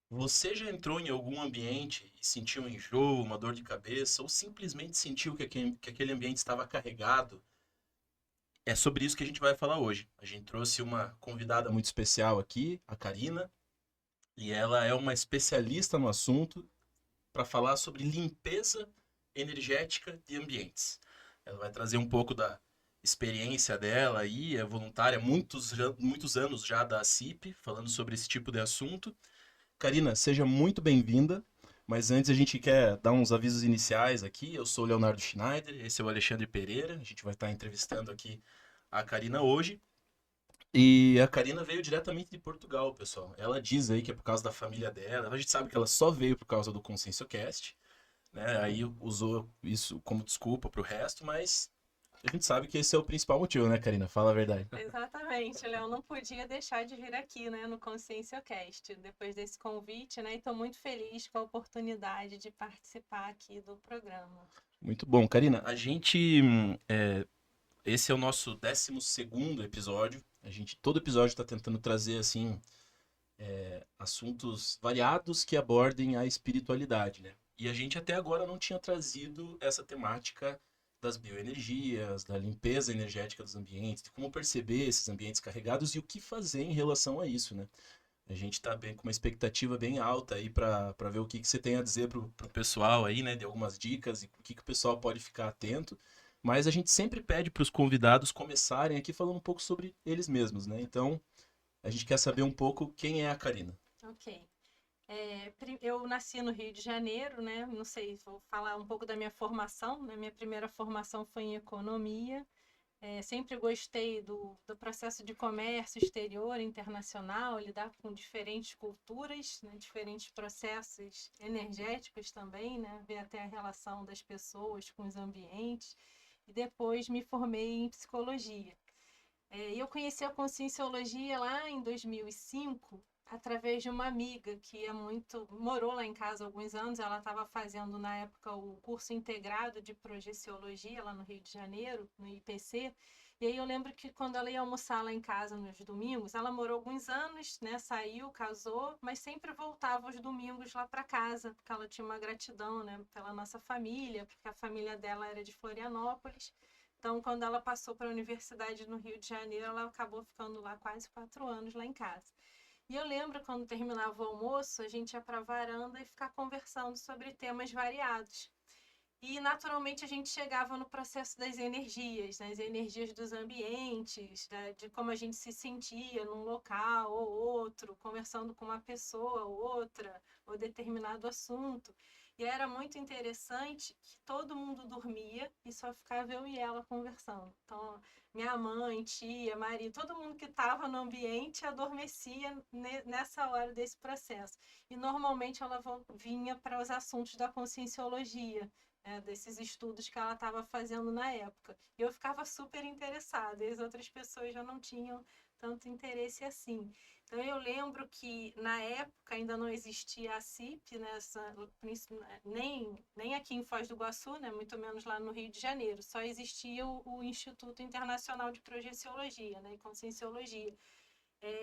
Você já entrou em algum ambiente e sentiu um enjoo, uma dor de cabeça, ou simplesmente sentiu que aquele ambiente estava carregado? É sobre isso que a gente vai falar hoje. A gente trouxe uma convidada muito especial aqui, a Karina, e ela é uma especialista no assunto para falar sobre limpeza energética de ambientes. Ela vai trazer um pouco da experiência dela aí, é voluntária há muitos anos já da CIP, falando sobre esse tipo de assunto. Karina, seja muito bem-vinda. Mas antes a gente quer dar uns avisos iniciais aqui. Eu sou o Leonardo Schneider, esse é o Alexandre Pereira. A gente vai estar entrevistando aqui a Karina hoje. E a Karina veio diretamente de Portugal, pessoal. Ela diz aí que é por causa da família dela. A gente sabe que ela só veio por causa do ConsciencioCast, né? Aí usou isso como desculpa pro resto, mas a gente sabe que esse é o principal motivo, né, Karina? Fala a verdade. Exatamente, Léo, não podia deixar de vir aqui, né, no ConsciencioCast, depois desse convite, né, e estou muito feliz com a oportunidade de participar aqui do programa. Muito bom, Karina. Esse é o nosso 12º episódio. Todo episódio está tentando trazer assim assuntos variados que abordem a espiritualidade, né? E a gente até agora não tinha trazido essa temática das bioenergias, da limpeza energética dos ambientes, de como perceber esses ambientes carregados e o que fazer em relação a isso, né? A gente está bem com uma expectativa bem alta aí para ver o que você tem a dizer pro pessoal aí, né? De algumas dicas e o que o pessoal pode ficar atento. Mas a gente sempre pede para os convidados começarem aqui falando um pouco sobre eles mesmos, né? Então, a gente quer saber um pouco quem é a Karina. Ok. Eu nasci no Rio de Janeiro, né? Não sei, vou falar um pouco da minha formação, né? Minha primeira formação foi em economia. Sempre gostei do processo de comércio exterior, internacional, lidar com diferentes culturas, né? Diferentes processos energéticos também, né? Ver até a relação das pessoas com os ambientes. E depois me formei em psicologia. Eu conheci a Conscienciologia lá em 2005 através de uma amiga que morou lá em casa há alguns anos. Ela estava fazendo na época o curso integrado de projeciologia lá no Rio de Janeiro, no IPC. E aí eu lembro que quando ela ia almoçar lá em casa nos domingos, ela morou alguns anos, né, saiu, casou, mas sempre voltava aos domingos lá para casa, porque ela tinha uma gratidão, né, pela nossa família, porque a família dela era de Florianópolis. Então, quando ela passou para a universidade no Rio de Janeiro, ela acabou ficando lá quase 4 anos lá em casa. E eu lembro quando terminava o almoço, a gente ia para a varanda e ficar conversando sobre temas variados. E naturalmente a gente chegava no processo das energias, né? As energias dos ambientes, né? De como a gente se sentia num local ou outro, conversando com uma pessoa ou outra, ou determinado assunto. E era muito interessante que todo mundo dormia e só ficava eu e ela conversando. Então, minha mãe, tia, marido, todo mundo que estava no ambiente adormecia nessa hora desse processo. E normalmente ela vinha para os assuntos da conscienciologia, desses estudos que ela estava fazendo na época. E eu ficava super interessada, e as outras pessoas já não tinham tanto interesse assim. Então eu lembro que na época ainda não existia a CIP, né, nem aqui em Foz do Iguaçu, né, muito menos lá no Rio de Janeiro. Só existia o Instituto Internacional de Projeciologia, né, e Conscienciologia.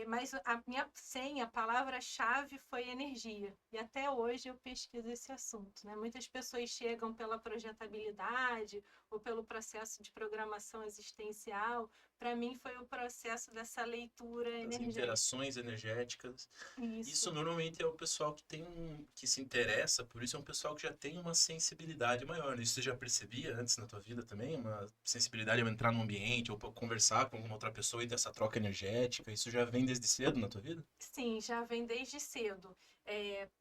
Mas a minha senha, a palavra-chave foi energia. E até hoje eu pesquiso esse assunto. Né? Muitas pessoas chegam pela projetabilidade ou pelo processo de programação existencial. Para mim, foi o processo dessa leitura Das energética. interações energéticas. Isso Isso. normalmente é o pessoal que se interessa, por isso é um pessoal que já tem uma sensibilidade maior, né? Isso você já percebia antes na tua vida também? Uma sensibilidade ao entrar num ambiente ou pra conversar com alguma outra pessoa e ter essa troca energética? Isso já vem desde cedo na tua vida? Sim, já vem desde cedo.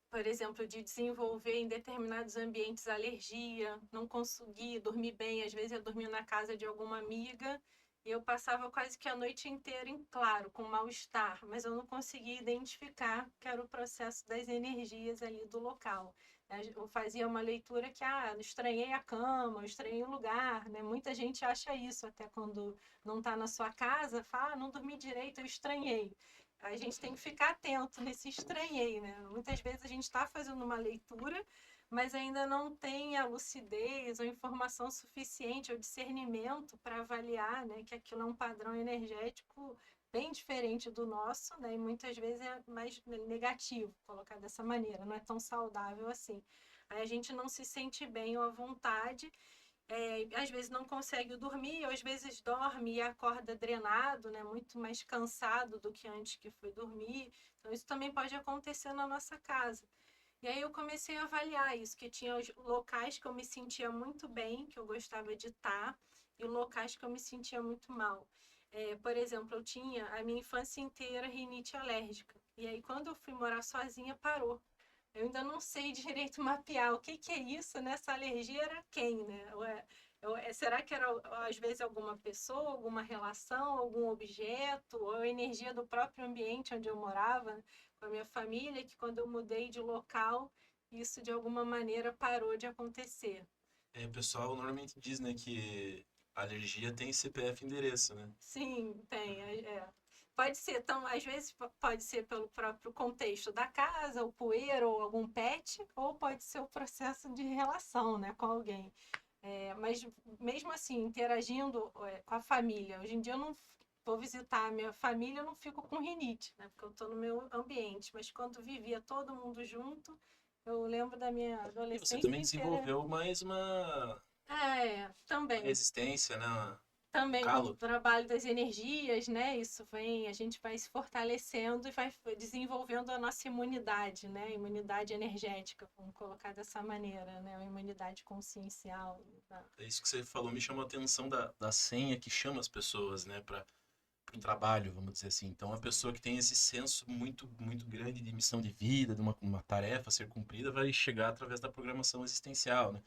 Por exemplo, de desenvolver em determinados ambientes alergia, não conseguir dormir bem. Às vezes eu dormia na casa de alguma amiga e eu passava quase que a noite inteira em claro, com mal-estar, mas eu não conseguia identificar que era o processo das energias ali do local. Eu fazia uma leitura que, estranhei a cama, eu estranhei o lugar, né? Muita gente acha isso, até quando não está na sua casa, fala, não dormi direito, eu estranhei. A gente tem que ficar atento nesse estranhei, né? Muitas vezes a gente está fazendo uma leitura, mas ainda não tem a lucidez ou informação suficiente ou discernimento para avaliar, né, que aquilo é um padrão energético bem diferente do nosso, né? E muitas vezes é mais negativo, colocar dessa maneira, não é tão saudável assim. Aí a gente não se sente bem ou à vontade, às vezes não consegue dormir, ou às vezes dorme e acorda drenado, né? Muito mais cansado do que antes que foi dormir. Então isso também pode acontecer na nossa casa. E aí eu comecei a avaliar isso, que tinha os locais que eu me sentia muito bem, que eu gostava de estar, e locais que eu me sentia muito mal. Por exemplo, eu tinha a minha infância inteira rinite alérgica. E aí quando eu fui morar sozinha, parou. Eu ainda não sei direito mapear o que é isso, né? Essa alergia era quem, né? Será que era, às vezes, alguma pessoa, alguma relação, algum objeto, ou a energia do próprio ambiente onde eu morava, com a minha família, que quando eu mudei de local, isso de alguma maneira parou de acontecer. O pessoal normalmente diz, né, que a alergia tem CPF e endereço, né? Sim, tem. Pode ser, então, às vezes pode ser pelo próprio contexto da casa, o poeira ou algum pet, ou pode ser o processo de relação, né, com alguém. Mas mesmo assim, interagindo com a família, hoje em dia eu não vou visitar a minha família, eu não fico com rinite, né, porque eu estou no meu ambiente. Mas quando vivia todo mundo junto, eu lembro da minha E você adolescência também inteira. desenvolveu mais uma Também. resistência, né? Um Também com o calo. trabalho das energias, né? Isso vem, a gente vai se fortalecendo e vai desenvolvendo a nossa imunidade, né? Imunidade energética, vamos colocar dessa maneira, né? A imunidade consciencial. Tá? É isso que você falou, me chamou a atenção da senha que chama as pessoas, né, para o trabalho, vamos dizer assim. Então, a pessoa que tem esse senso muito, muito grande de missão de vida, de uma tarefa a ser cumprida, vai chegar através da programação existencial, né?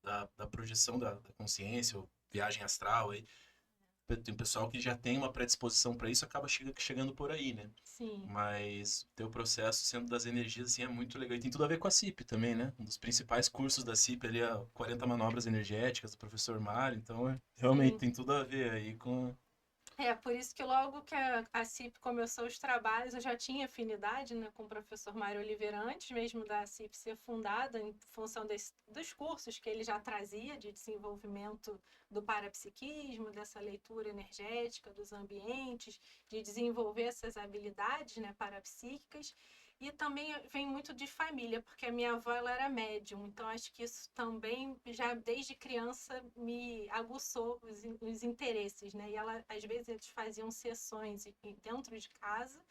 Da projeção da consciência, ou viagem astral. Aí. Tem um pessoal que já tem uma predisposição para isso, acaba chegando por aí, né? Sim. Mas o teu processo sendo das energias assim, é muito legal. E tem tudo a ver com a CIP também, né? Um dos principais cursos da CIP ali, a 40 manobras energéticas do professor Mário. Então, realmente Sim. tem tudo a ver aí com. Por isso que logo que a CIP começou os trabalhos, eu já tinha afinidade, né, com o professor Mário Oliveira, antes mesmo da CIP ser fundada, em função dos cursos que ele já trazia de desenvolvimento do parapsiquismo, dessa leitura energética dos ambientes, de desenvolver essas habilidades, né, parapsíquicas. E também vem muito de família, porque a minha avó ela era médium, então acho que isso também já desde criança me aguçou os interesses, né? E ela às vezes eles faziam sessões dentro de casa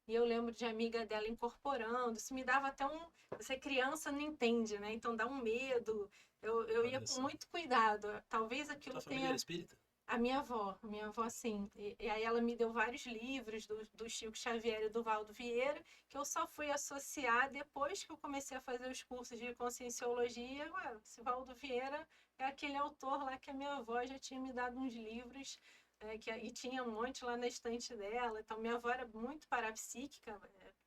e eu lembro de amiga dela incorporando. Isso me dava até um. Você criança não entende, né? Então dá um medo. Eu ia Olha com só. muito cuidado. Talvez aquilo Tua família era tenha espírita? a minha avó sim. E aí ela me deu vários livros do Chico Xavier e do Valdo Vieira, que eu só fui associar depois que eu comecei a fazer os cursos de Conscienciologia. Ué, esse Valdo Vieira é aquele autor lá que a minha avó já tinha me dado uns livros, e tinha um monte lá na estante dela. Então, minha avó era muito parapsíquica,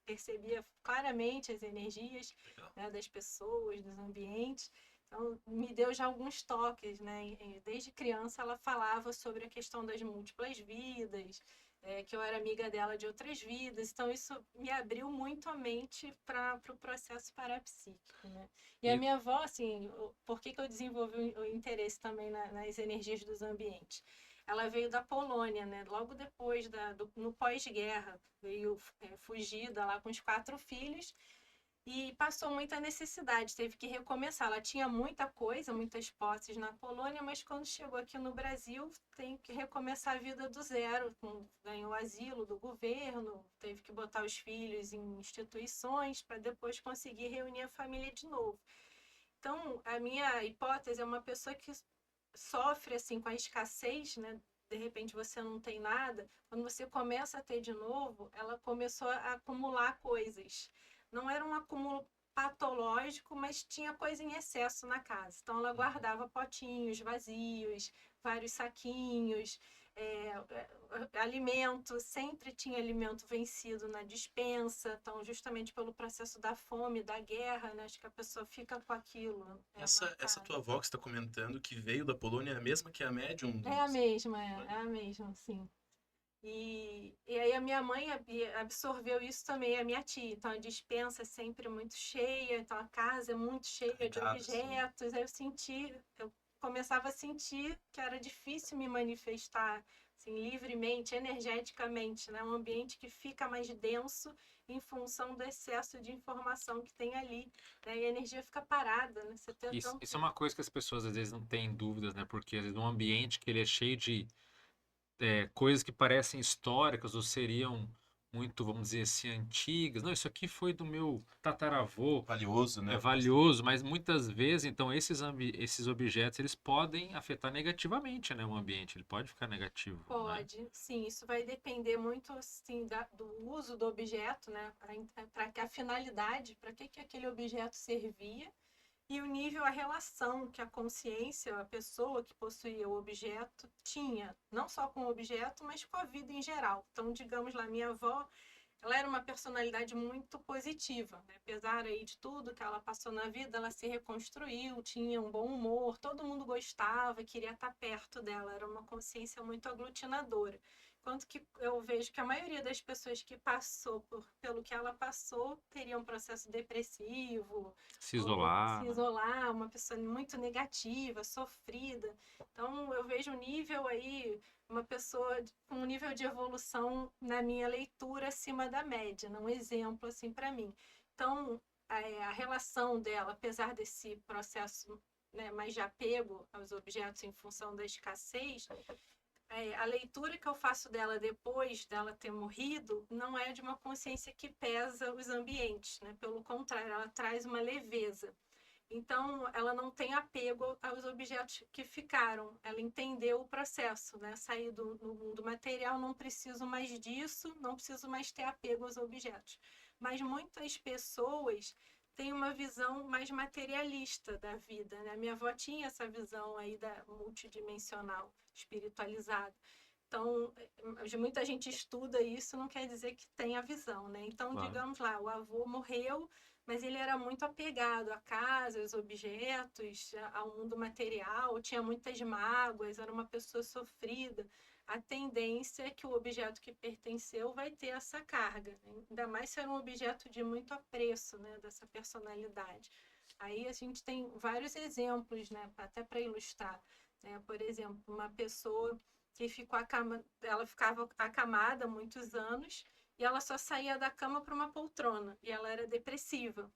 percebia claramente as energias, Legal. né, das pessoas, dos ambientes. Então, me deu já alguns toques, né? Desde criança ela falava sobre a questão das múltiplas vidas, que eu era amiga dela de outras vidas. Então, isso me abriu muito a mente para o processo parapsíquico, né? E a E minha avó, assim, por que eu desenvolvi o interesse também nas energias dos ambientes? Ela veio da Polônia, né? Logo depois, no pós-guerra, veio fugida lá com os 4 filhos e passou muita necessidade, teve que recomeçar. Ela tinha muita coisa, muitas posses na Polônia, mas quando chegou aqui no Brasil, tem que recomeçar a vida do zero. Ganhou asilo do governo, teve que botar os filhos em instituições para depois conseguir reunir a família de novo. Então, a minha hipótese é uma pessoa que sofre assim com a escassez, né? De repente você não tem nada, quando você começa a ter de novo, ela começou a acumular coisas. Não era um acúmulo patológico, mas tinha coisa em excesso na casa. Então ela guardava potinhos vazios, vários saquinhos, alimento, sempre tinha alimento vencido na despensa. Então, justamente pelo processo da fome, da guerra, né, acho que a pessoa fica com aquilo essa marcado. tua avó que você está comentando, que veio da Polônia, é a mesma que a médium É a dos. mesma, é a mesma, sim. E aí a minha mãe absorveu isso também, a minha tia. Então a despensa é sempre muito cheia, então a casa é muito cheia de Carregada, assim. objetos. Aí eu começava a sentir que era difícil me manifestar assim, livremente, energeticamente, né? Um ambiente que fica mais denso em função do excesso de informação que tem ali, né? E a energia fica parada, né? Você tem Isso é tanto... uma coisa que as pessoas às vezes não têm dúvidas, né? Porque às vezes um ambiente que ele é cheio de coisas que parecem históricas ou seriam muito, vamos dizer assim, antigas. Não, isso aqui foi do meu tataravô, Valioso, é né? valioso, mas muitas vezes, então, esses objetos, eles podem afetar negativamente, né, o ambiente, ele pode ficar negativo, né? Pode, sim, isso vai depender muito assim, do uso do objeto, né? Para que a finalidade, para que aquele objeto servia e o nível, a relação que a consciência, a pessoa que possuía o objeto tinha, não só com o objeto, mas com a vida em geral. Então, digamos lá, minha avó, ela era uma personalidade muito positiva, né? Apesar aí de tudo que ela passou na vida, ela se reconstruiu, tinha um bom humor, todo mundo gostava, queria estar perto dela, era uma consciência muito aglutinadora. Enquanto que eu vejo que a maioria das pessoas que passou pelo que ela passou teria um processo depressivo, Se ou isolar, se né? isolar, uma pessoa muito negativa, sofrida. Então, eu vejo um nível aí, uma pessoa com um nível de evolução na minha leitura acima da média, né? Um exemplo assim para mim. Então, a relação dela, apesar desse processo, né, mais de apego aos objetos em função da escassez, a leitura que eu faço dela depois dela ter morrido não é de uma consciência que pesa os ambientes, né? Pelo contrário, ela traz uma leveza. Então, ela não tem apego aos objetos que ficaram. Ela entendeu o processo, né? Sair do mundo material, não preciso mais disso, não preciso mais ter apego aos objetos. Mas muitas pessoas têm uma visão mais materialista da vida, né? Minha avó tinha essa visão aí da multidimensional, espiritualizada. Então, muita gente estuda isso, não quer dizer que tem a visão, né? Então, Claro. digamos lá, o avô morreu, mas ele era muito apegado à casa, aos objetos, ao mundo material, tinha muitas mágoas, era uma pessoa sofrida. A tendência é que o objeto que pertenceu vai ter essa carga, né? Ainda mais se era um objeto de muito apreço, né, dessa personalidade. Aí a gente tem vários exemplos, né, até para ilustrar, né? Por exemplo, uma pessoa que ela ficava acamada há muitos anos e ela só saía da cama para uma poltrona e ela era depressiva.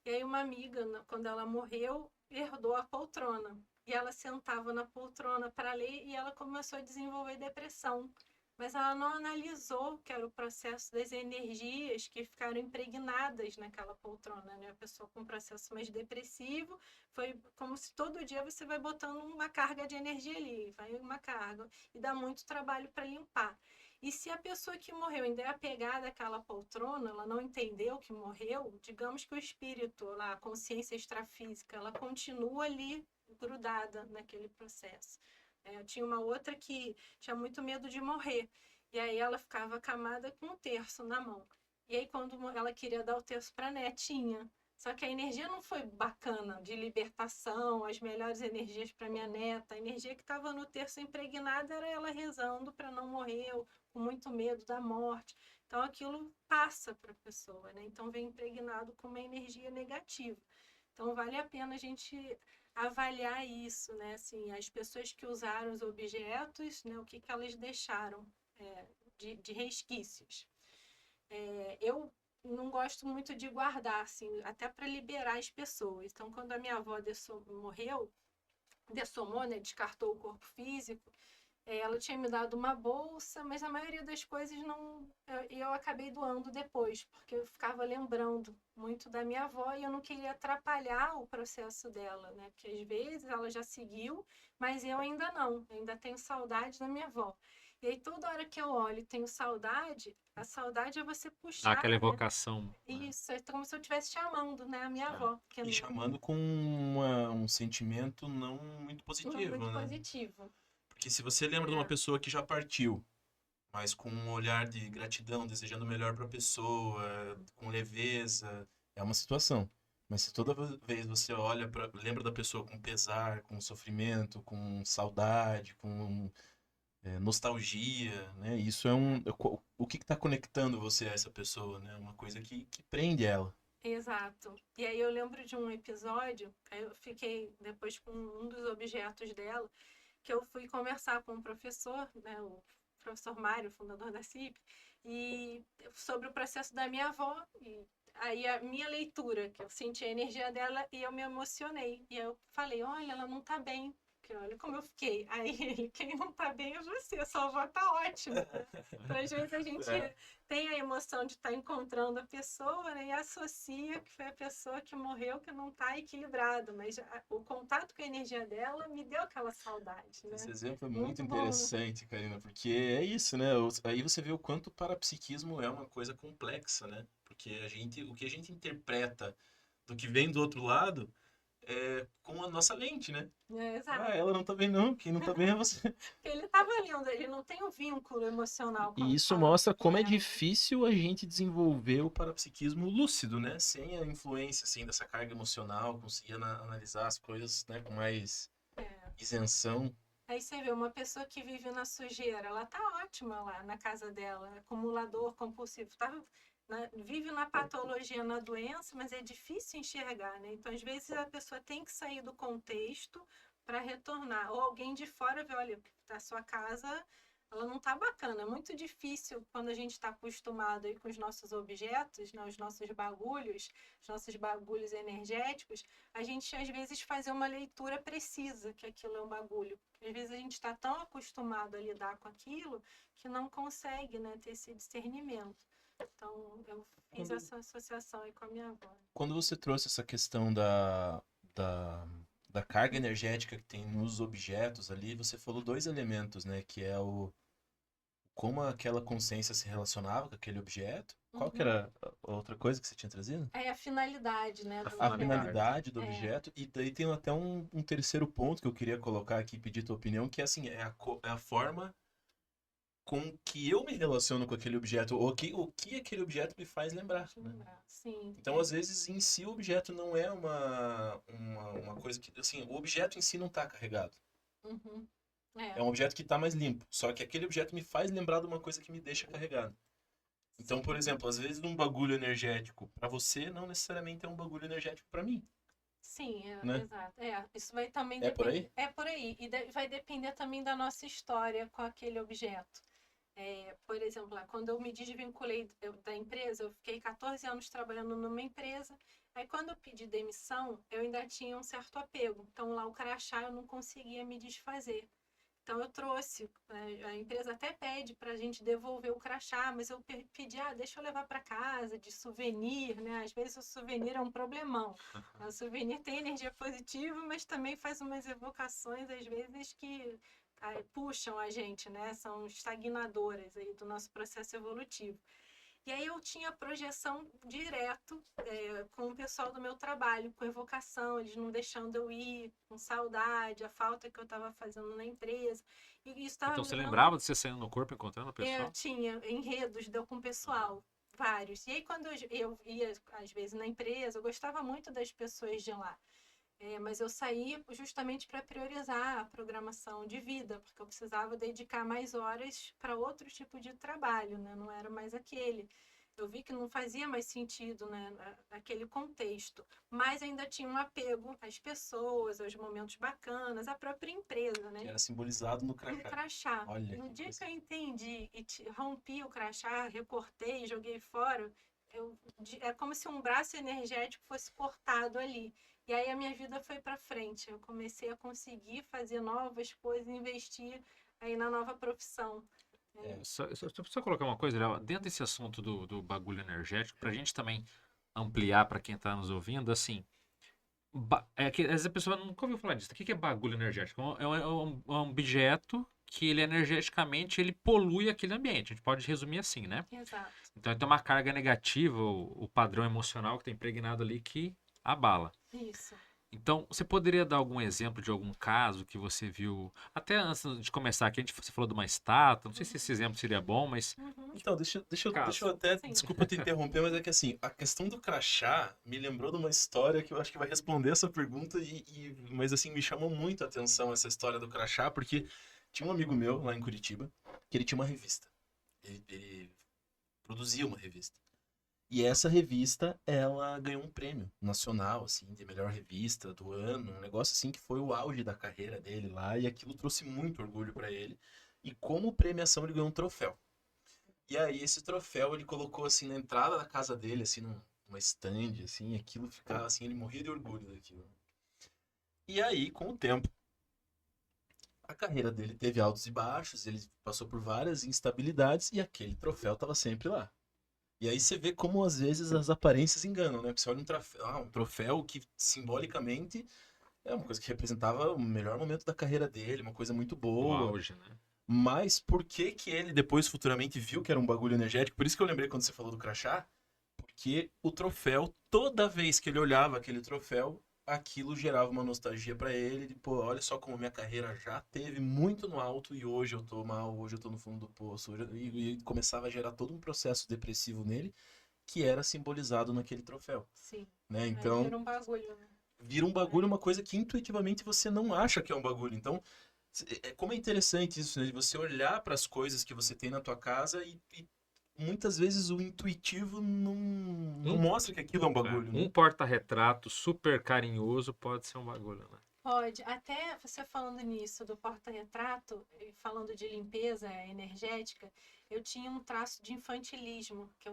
E aí uma amiga, quando ela morreu, herdou a poltrona e ela sentava na poltrona para ler e ela começou a desenvolver depressão. Mas ela não analisou que era o processo das energias que ficaram impregnadas naquela poltrona, né? A pessoa com um processo mais depressivo, foi como se todo dia você vai botando uma carga de energia ali, vai uma carga, e dá muito trabalho para limpar. E se a pessoa que morreu ainda é apegada àquela poltrona, ela não entendeu que morreu, digamos que o espírito, lá, a consciência extrafísica, ela continua ali grudada naquele processo. Eu tinha uma outra que tinha muito medo de morrer, e aí ela ficava acamada com um terço na mão. E aí quando ela queria dar o terço para a netinha, só que a energia não foi bacana, de libertação, as melhores energias para minha neta. A energia que estava no terço impregnada era ela rezando para não morrer, com muito medo da morte. Então aquilo passa para a pessoa, né? Então vem impregnado com uma energia negativa. Então vale a pena a gente avaliar isso, né? Assim, as pessoas que usaram os objetos, né? O que elas deixaram de resquícios. Eu não gosto muito de guardar, assim, até para liberar as pessoas. Então, quando a minha avó morreu, dessomou, né? Descartou o corpo físico. Ela tinha me dado uma bolsa, mas a maioria das coisas não. Eu acabei doando depois, porque eu ficava lembrando muito da minha avó e eu não queria atrapalhar o processo dela, né? Porque às vezes ela já seguiu, mas eu ainda não, eu ainda tenho saudade da minha avó. E aí toda hora que eu olho e tenho saudade, a saudade é você Dá puxar, aquela né? evocação, né? Isso, é como se eu estivesse chamando, né? A minha É. avó, que E não, chamando com um sentimento não muito não é muito positivo, né? positivo. Porque se você lembra de uma É, pessoa que já partiu, mas com um olhar de gratidão, desejando o melhor para a pessoa, com leveza, é uma situação. Mas se toda vez você olha para, lembra da pessoa com pesar, com sofrimento, com saudade, com nostalgia, né? Isso é um, o que está conectando você a essa pessoa, né? Uma coisa que prende ela. exato. E aí eu lembro de um episódio, aí eu fiquei depois com um dos objetos dela, que eu fui conversar com um professor, né, professor Mário, fundador da CIP, e sobre o processo da minha avó. E aí a minha leitura, que eu senti a energia dela e eu me emocionei. E eu falei, olha, ela não tá bem. Porque olha como eu fiquei. Aí ele, quem não tá bem é você, sua avó tá ótima. Então, às vezes a gente tem a emoção de estar encontrando a pessoa, né, e associa que foi a pessoa que morreu que não está equilibrado, mas o contato com a energia dela me deu aquela saudade, né? Esse exemplo é Muito muito bom, né? interessante, Karina, porque é isso, né? Aí você vê o quanto o parapsiquismo é uma coisa complexa, né? Porque o que a gente interpreta do que vem do outro lado é com a nossa lente, né? Exato. Ela não tá bem não, quem não tá bem é você. Porque ele estava lendo, ele não tem um vínculo emocional E isso fala mostra com como é ela. difícil a gente desenvolver o parapsiquismo lúcido, né? Sem a influência, assim, dessa carga emocional, conseguir analisar as coisas, né, com mais isenção. Aí você vê uma pessoa que vive na sujeira, ela tá ótima lá na casa dela, acumulador compulsivo, vive na patologia, na doença, mas é difícil enxergar, né? Então, às vezes, a pessoa tem que sair do contexto para retornar. Ou alguém de fora vê, olha, a sua casa, ela não tá bacana. É muito difícil quando a gente está acostumado aí com os nossos objetos, né, os nossos bagulhos energéticos, a gente às vezes fazer uma leitura precisa que aquilo é um bagulho. Às vezes a gente está tão acostumado a lidar com aquilo que não consegue, né, ter esse discernimento. Então, eu fiz essa associação aí com a minha avó. Quando você trouxe essa questão da, da carga energética que tem nos objetos ali, você falou dois elementos, né? Que é o como aquela consciência se relacionava com aquele objeto. Qual que era a outra coisa que você tinha trazido? É a finalidade, né, do A objeto. finalidade do É. objeto. E daí tem até um terceiro ponto que eu queria colocar aqui e pedir tua opinião, que é assim, é a forma com que eu me relaciono com aquele objeto, ou o que aquele objeto me faz lembrar, né? Sim. Então, às vezes, em si, o objeto não é uma coisa que, assim, o objeto em si não está carregado. Uhum. É um objeto que está mais limpo. Só que aquele objeto me faz lembrar de uma coisa que me deixa carregado. Então, por exemplo, às vezes um bagulho energético para você não necessariamente é um bagulho energético para mim, Sim, né? exato. Isso vai também É por depender. aí? É por aí. E vai depender também da nossa história com aquele objeto. Por exemplo, lá, quando eu me desvinculei da empresa, eu fiquei 14 anos trabalhando numa empresa. Aí, quando eu pedi demissão, eu ainda tinha um certo apego. Então, lá o crachá eu não conseguia me desfazer. Então, eu trouxe. A empresa até pede para a gente devolver o crachá, mas eu pedi, deixa eu levar para casa de souvenir, né? Às vezes o souvenir é um problemão. O souvenir tem energia positiva, mas também faz umas evocações, às vezes, que puxam a gente, né? São estagnadoras aí do nosso processo evolutivo. E aí eu tinha projeção direto com o pessoal do meu trabalho, com evocação, eles não deixando eu ir, com saudade, a falta que eu estava fazendo na empresa. E isso estava Então me você dando... lembrava de você saindo no corpo, encontrando a pessoa? tinha enredos deu com o pessoal, vários. E aí quando eu ia, às vezes, na empresa, eu gostava muito das pessoas de lá. Mas eu saí justamente para priorizar a programação de vida, porque eu precisava dedicar mais horas para outro tipo de trabalho, né? Não era mais aquele. Eu vi que não fazia mais sentido, né, naquele contexto, mas ainda tinha um apego às pessoas, aos momentos bacanas, à própria empresa, né? Que era simbolizado no No crachá. crachá. Olha No que dia coisa. que eu entendi e rompi o crachá, recortei, joguei fora, é como se um braço energético fosse cortado ali. E aí a minha vida foi para frente. Eu comecei a conseguir fazer novas coisas, investir aí na nova profissão. Só colocar uma coisa, Léo, dentro desse assunto do bagulho energético, para a gente também ampliar para quem está nos ouvindo, assim, é que às vezes a pessoa nunca ouviu falar disso. O que que é bagulho energético? É um objeto que ele energeticamente ele polui aquele ambiente. A gente pode resumir assim, né? Exato. Então ele tem uma carga negativa, o padrão emocional que está impregnado ali que abala. Isso. Então, você poderia dar algum exemplo de algum caso que você viu? Até antes de começar aqui, você falou de uma estátua. Não sei se esse exemplo seria bom, mas. Então, deixa eu Caso. até. Sim. Desculpa te interromper, mas é que assim, a questão do crachá me lembrou de uma história que eu acho que vai responder essa pergunta, mas assim, me chamou muito a atenção essa história do crachá, porque tinha um amigo meu lá em Curitiba que ele tinha uma revista. Ele produzia uma revista. E essa revista, ela ganhou um prêmio nacional, assim, de melhor revista do ano, um negócio assim que foi o auge da carreira dele lá, e aquilo trouxe muito orgulho para ele. E como premiação ele ganhou um troféu. E aí esse troféu ele colocou assim na entrada da casa dele, assim, numa stand, assim, e aquilo ficava assim, ele morria de orgulho daquilo. E aí, com o tempo, a carreira dele teve altos e baixos, ele passou por várias instabilidades e aquele troféu estava sempre lá. E aí você vê como às vezes as aparências enganam, né? Porque você olha um troféu que simbolicamente é uma coisa que representava o melhor momento da carreira dele, uma coisa muito O boa. auge, né? Mas por que que ele depois futuramente viu que era um bagulho energético? Por isso que eu lembrei quando você falou do crachá, porque o troféu, toda vez que ele olhava aquele troféu, aquilo gerava uma nostalgia pra ele, de, pô, olha só como minha carreira já teve muito no alto e hoje eu tô mal, hoje eu tô no fundo do poço, e começava a gerar todo um processo depressivo nele, que era simbolizado naquele troféu, Sim. né? Aí Então, vira um bagulho, né? vira um bagulho, uma coisa que intuitivamente você não acha que é um bagulho. Então, como é interessante isso, né? De você olhar para as coisas que você tem na tua casa e muitas vezes o intuitivo não Um, mostra que aquilo é um bagulho, um né? porta-retrato super carinhoso pode ser um bagulho, né? Pode. Até você falando nisso do porta-retrato, e falando de limpeza energética, eu tinha um traço de infantilismo, que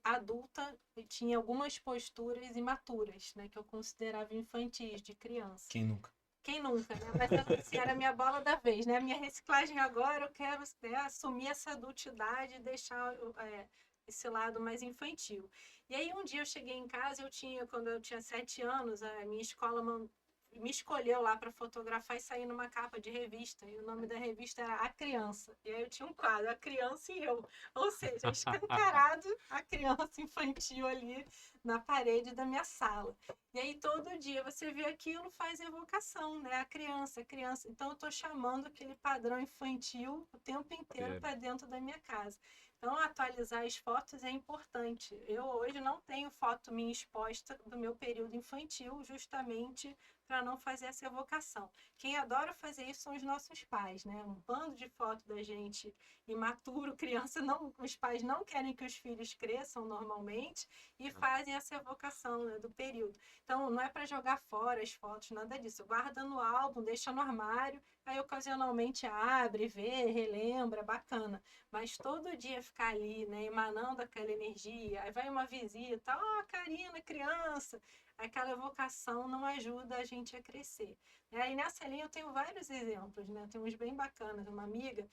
adulta, eu tinha algumas posturas imaturas, né, que eu considerava infantis, de criança. Quem nunca? Quem nunca, né? Mas assim, era a minha bola da vez, né? A minha reciclagem agora, eu quero, né, assumir essa adultidade e deixar esse lado mais infantil. E aí um dia eu cheguei em casa, quando eu tinha 7 anos, a minha escola me escolheu lá para fotografar e sair numa capa de revista. E o nome da revista era A Criança. E aí eu tinha um quadro, A Criança e Eu. Ou seja, escancarado a criança infantil ali na parede da minha sala. E aí todo dia você vê aquilo, faz evocação, né? A criança, a criança. Então eu estou chamando aquele padrão infantil o tempo inteiro para dentro da minha casa. Então, atualizar as fotos é importante. Eu hoje não tenho foto minha exposta do meu período infantil, justamente para não fazer essa evocação. Quem adora fazer isso são os nossos pais, né? Um bando de foto da gente imaturo, criança, não, os pais não querem que os filhos cresçam normalmente e fazem essa evocação, né, do período. Então, não é para jogar fora as fotos, nada disso. Guarda no álbum, deixa no armário, aí ocasionalmente abre, vê, relembra, bacana. Mas todo dia ficar ali, né, emanando aquela energia, aí vai uma visita, ó, Karina, criança, aquela evocação não ajuda a gente a crescer. E aí nessa linha eu tenho vários exemplos, né? Tem uns bem bacanas. Uma amiga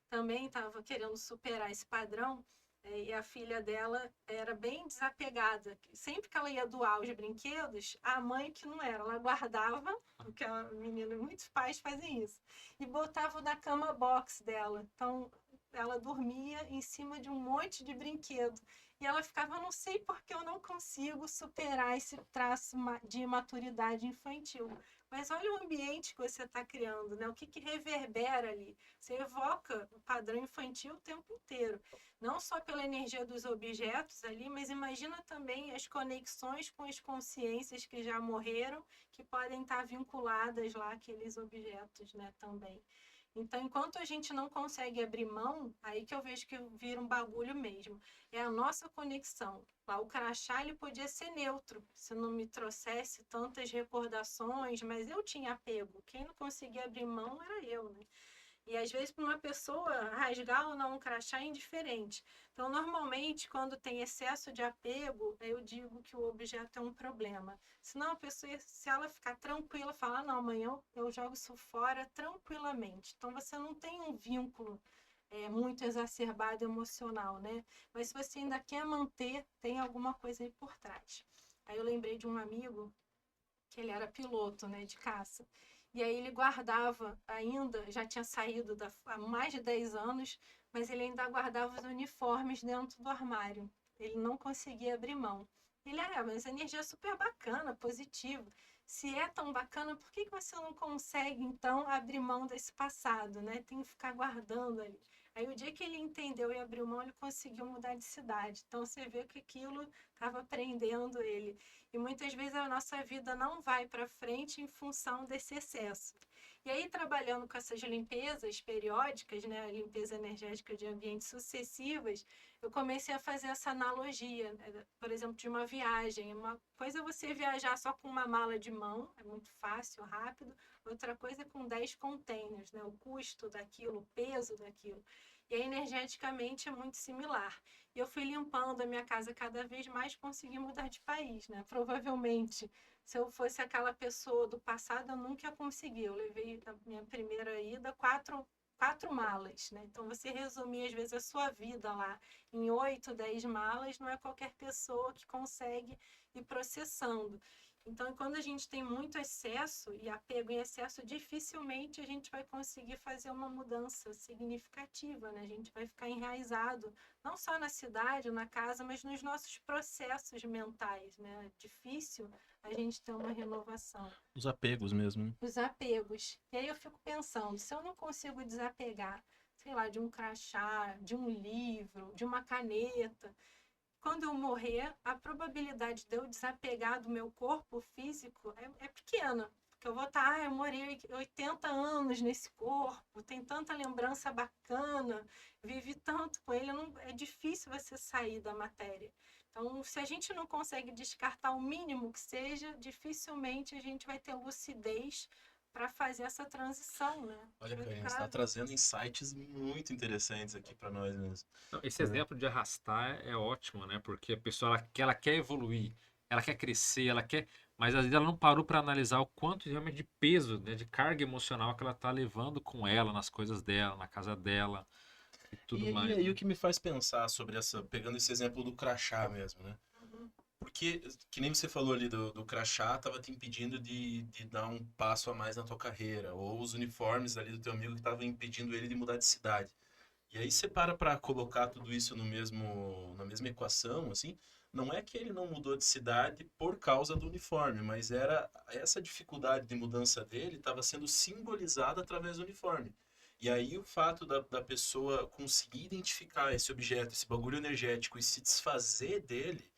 também estava querendo superar esse padrão, e a filha dela era bem desapegada. Sempre que ela ia doar os brinquedos, a mãe que não era, ela guardava, porque a menina, muitos pais fazem isso, e botava na cama box dela. Então ela dormia em cima de um monte de brinquedo. E ela ficava, não sei porque eu não consigo superar esse traço de imaturidade infantil. Mas olha o ambiente que você está criando, né? O que reverbera ali. Você evoca o padrão infantil o tempo inteiro. Não só pela energia dos objetos ali, mas imagina também as conexões com as consciências que já morreram, que podem estar vinculadas lá àqueles objetos, né, também. Então, enquanto a gente não consegue abrir mão, aí que eu vejo que vira um bagulho mesmo. É a nossa conexão. Lá, o crachá ele podia ser neutro, se não me trouxesse tantas recordações, mas eu tinha apego. Quem não conseguia abrir mão era eu, né? E às vezes, para uma pessoa, rasgar ou não um crachá é indiferente. Então, normalmente, quando tem excesso de apego, eu digo que o objeto é um problema. Senão, a pessoa, se ela ficar tranquila, falar, não, amanhã eu jogo isso fora tranquilamente. Então, você não tem um vínculo muito exacerbado emocional, né? Mas se você ainda quer manter, tem alguma coisa aí por trás. Aí eu lembrei de um amigo que ele era piloto, né, de caça. E aí ele guardava ainda, já tinha saído há mais de 10 anos, mas ele ainda guardava os uniformes dentro do armário. Ele não conseguia abrir mão. Ele, mas a energia é super bacana, positiva. Se é tão bacana, por que você não consegue, então, abrir mão desse passado, né? Tem que ficar guardando ali. Aí o dia que ele entendeu e abriu mão, ele conseguiu mudar de cidade. Então você vê que aquilo estava prendendo ele. E muitas vezes a nossa vida não vai para frente em função desse excesso. E aí, trabalhando com essas limpezas periódicas, né, a limpeza energética de ambientes sucessivas, eu comecei a fazer essa analogia, né, por exemplo, de uma viagem. Uma coisa é você viajar só com uma mala de mão, é muito fácil, rápido. Outra coisa é com 10 containers, né, o custo daquilo, o peso daquilo. E aí, energeticamente, é muito similar. E eu fui limpando a minha casa cada vez mais, consegui mudar de país, né? Provavelmente, se eu fosse aquela pessoa do passado, eu nunca ia conseguir. Eu levei na minha primeira ida quatro malas, né? Então, você resumir, às vezes, a sua vida lá em 8, 10 malas, não é qualquer pessoa que consegue ir processando. Então, quando a gente tem muito excesso e apego em excesso, dificilmente a gente vai conseguir fazer uma mudança significativa, né? A gente vai ficar enraizado, não só na cidade, na casa, mas nos nossos processos mentais, né? É difícil a gente ter uma renovação. Os apegos mesmo, né? Os apegos. E aí eu fico pensando, se eu não consigo desapegar, sei lá, de um crachá, de um livro, de uma caneta, quando eu morrer, a probabilidade de eu desapegar do meu corpo físico é pequena. Porque eu vou estar, eu morei 80 anos nesse corpo, tem tanta lembrança bacana, vivi tanto com ele, é difícil você sair da matéria. Então, se a gente não consegue descartar o mínimo que seja, dificilmente a gente vai ter lucidez para fazer essa transição, né? Olha, Karine, você está trazendo insights muito interessantes aqui para nós mesmo. Então, esse exemplo de arrastar é ótimo, né? Porque a pessoa ela quer evoluir, ela quer crescer, ela quer, mas às vezes ela não parou para analisar o quanto realmente de peso, né, de carga emocional que ela tá levando com ela, nas coisas dela, na casa dela e tudo E mais, aí né? o que me faz pensar sobre essa, pegando esse exemplo do crachá mesmo, né? Uhum. Porque, que nem você falou ali do crachá, tava te impedindo de dar um passo a mais na tua carreira, ou os uniformes ali do teu amigo que estavam impedindo ele de mudar de cidade. E aí você para colocar tudo isso no mesmo, na mesma equação, assim, não é que ele não mudou de cidade por causa do uniforme, mas era essa dificuldade de mudança dele estava sendo simbolizada através do uniforme. E aí o fato da pessoa conseguir identificar esse objeto, esse bagulho energético e se desfazer dele,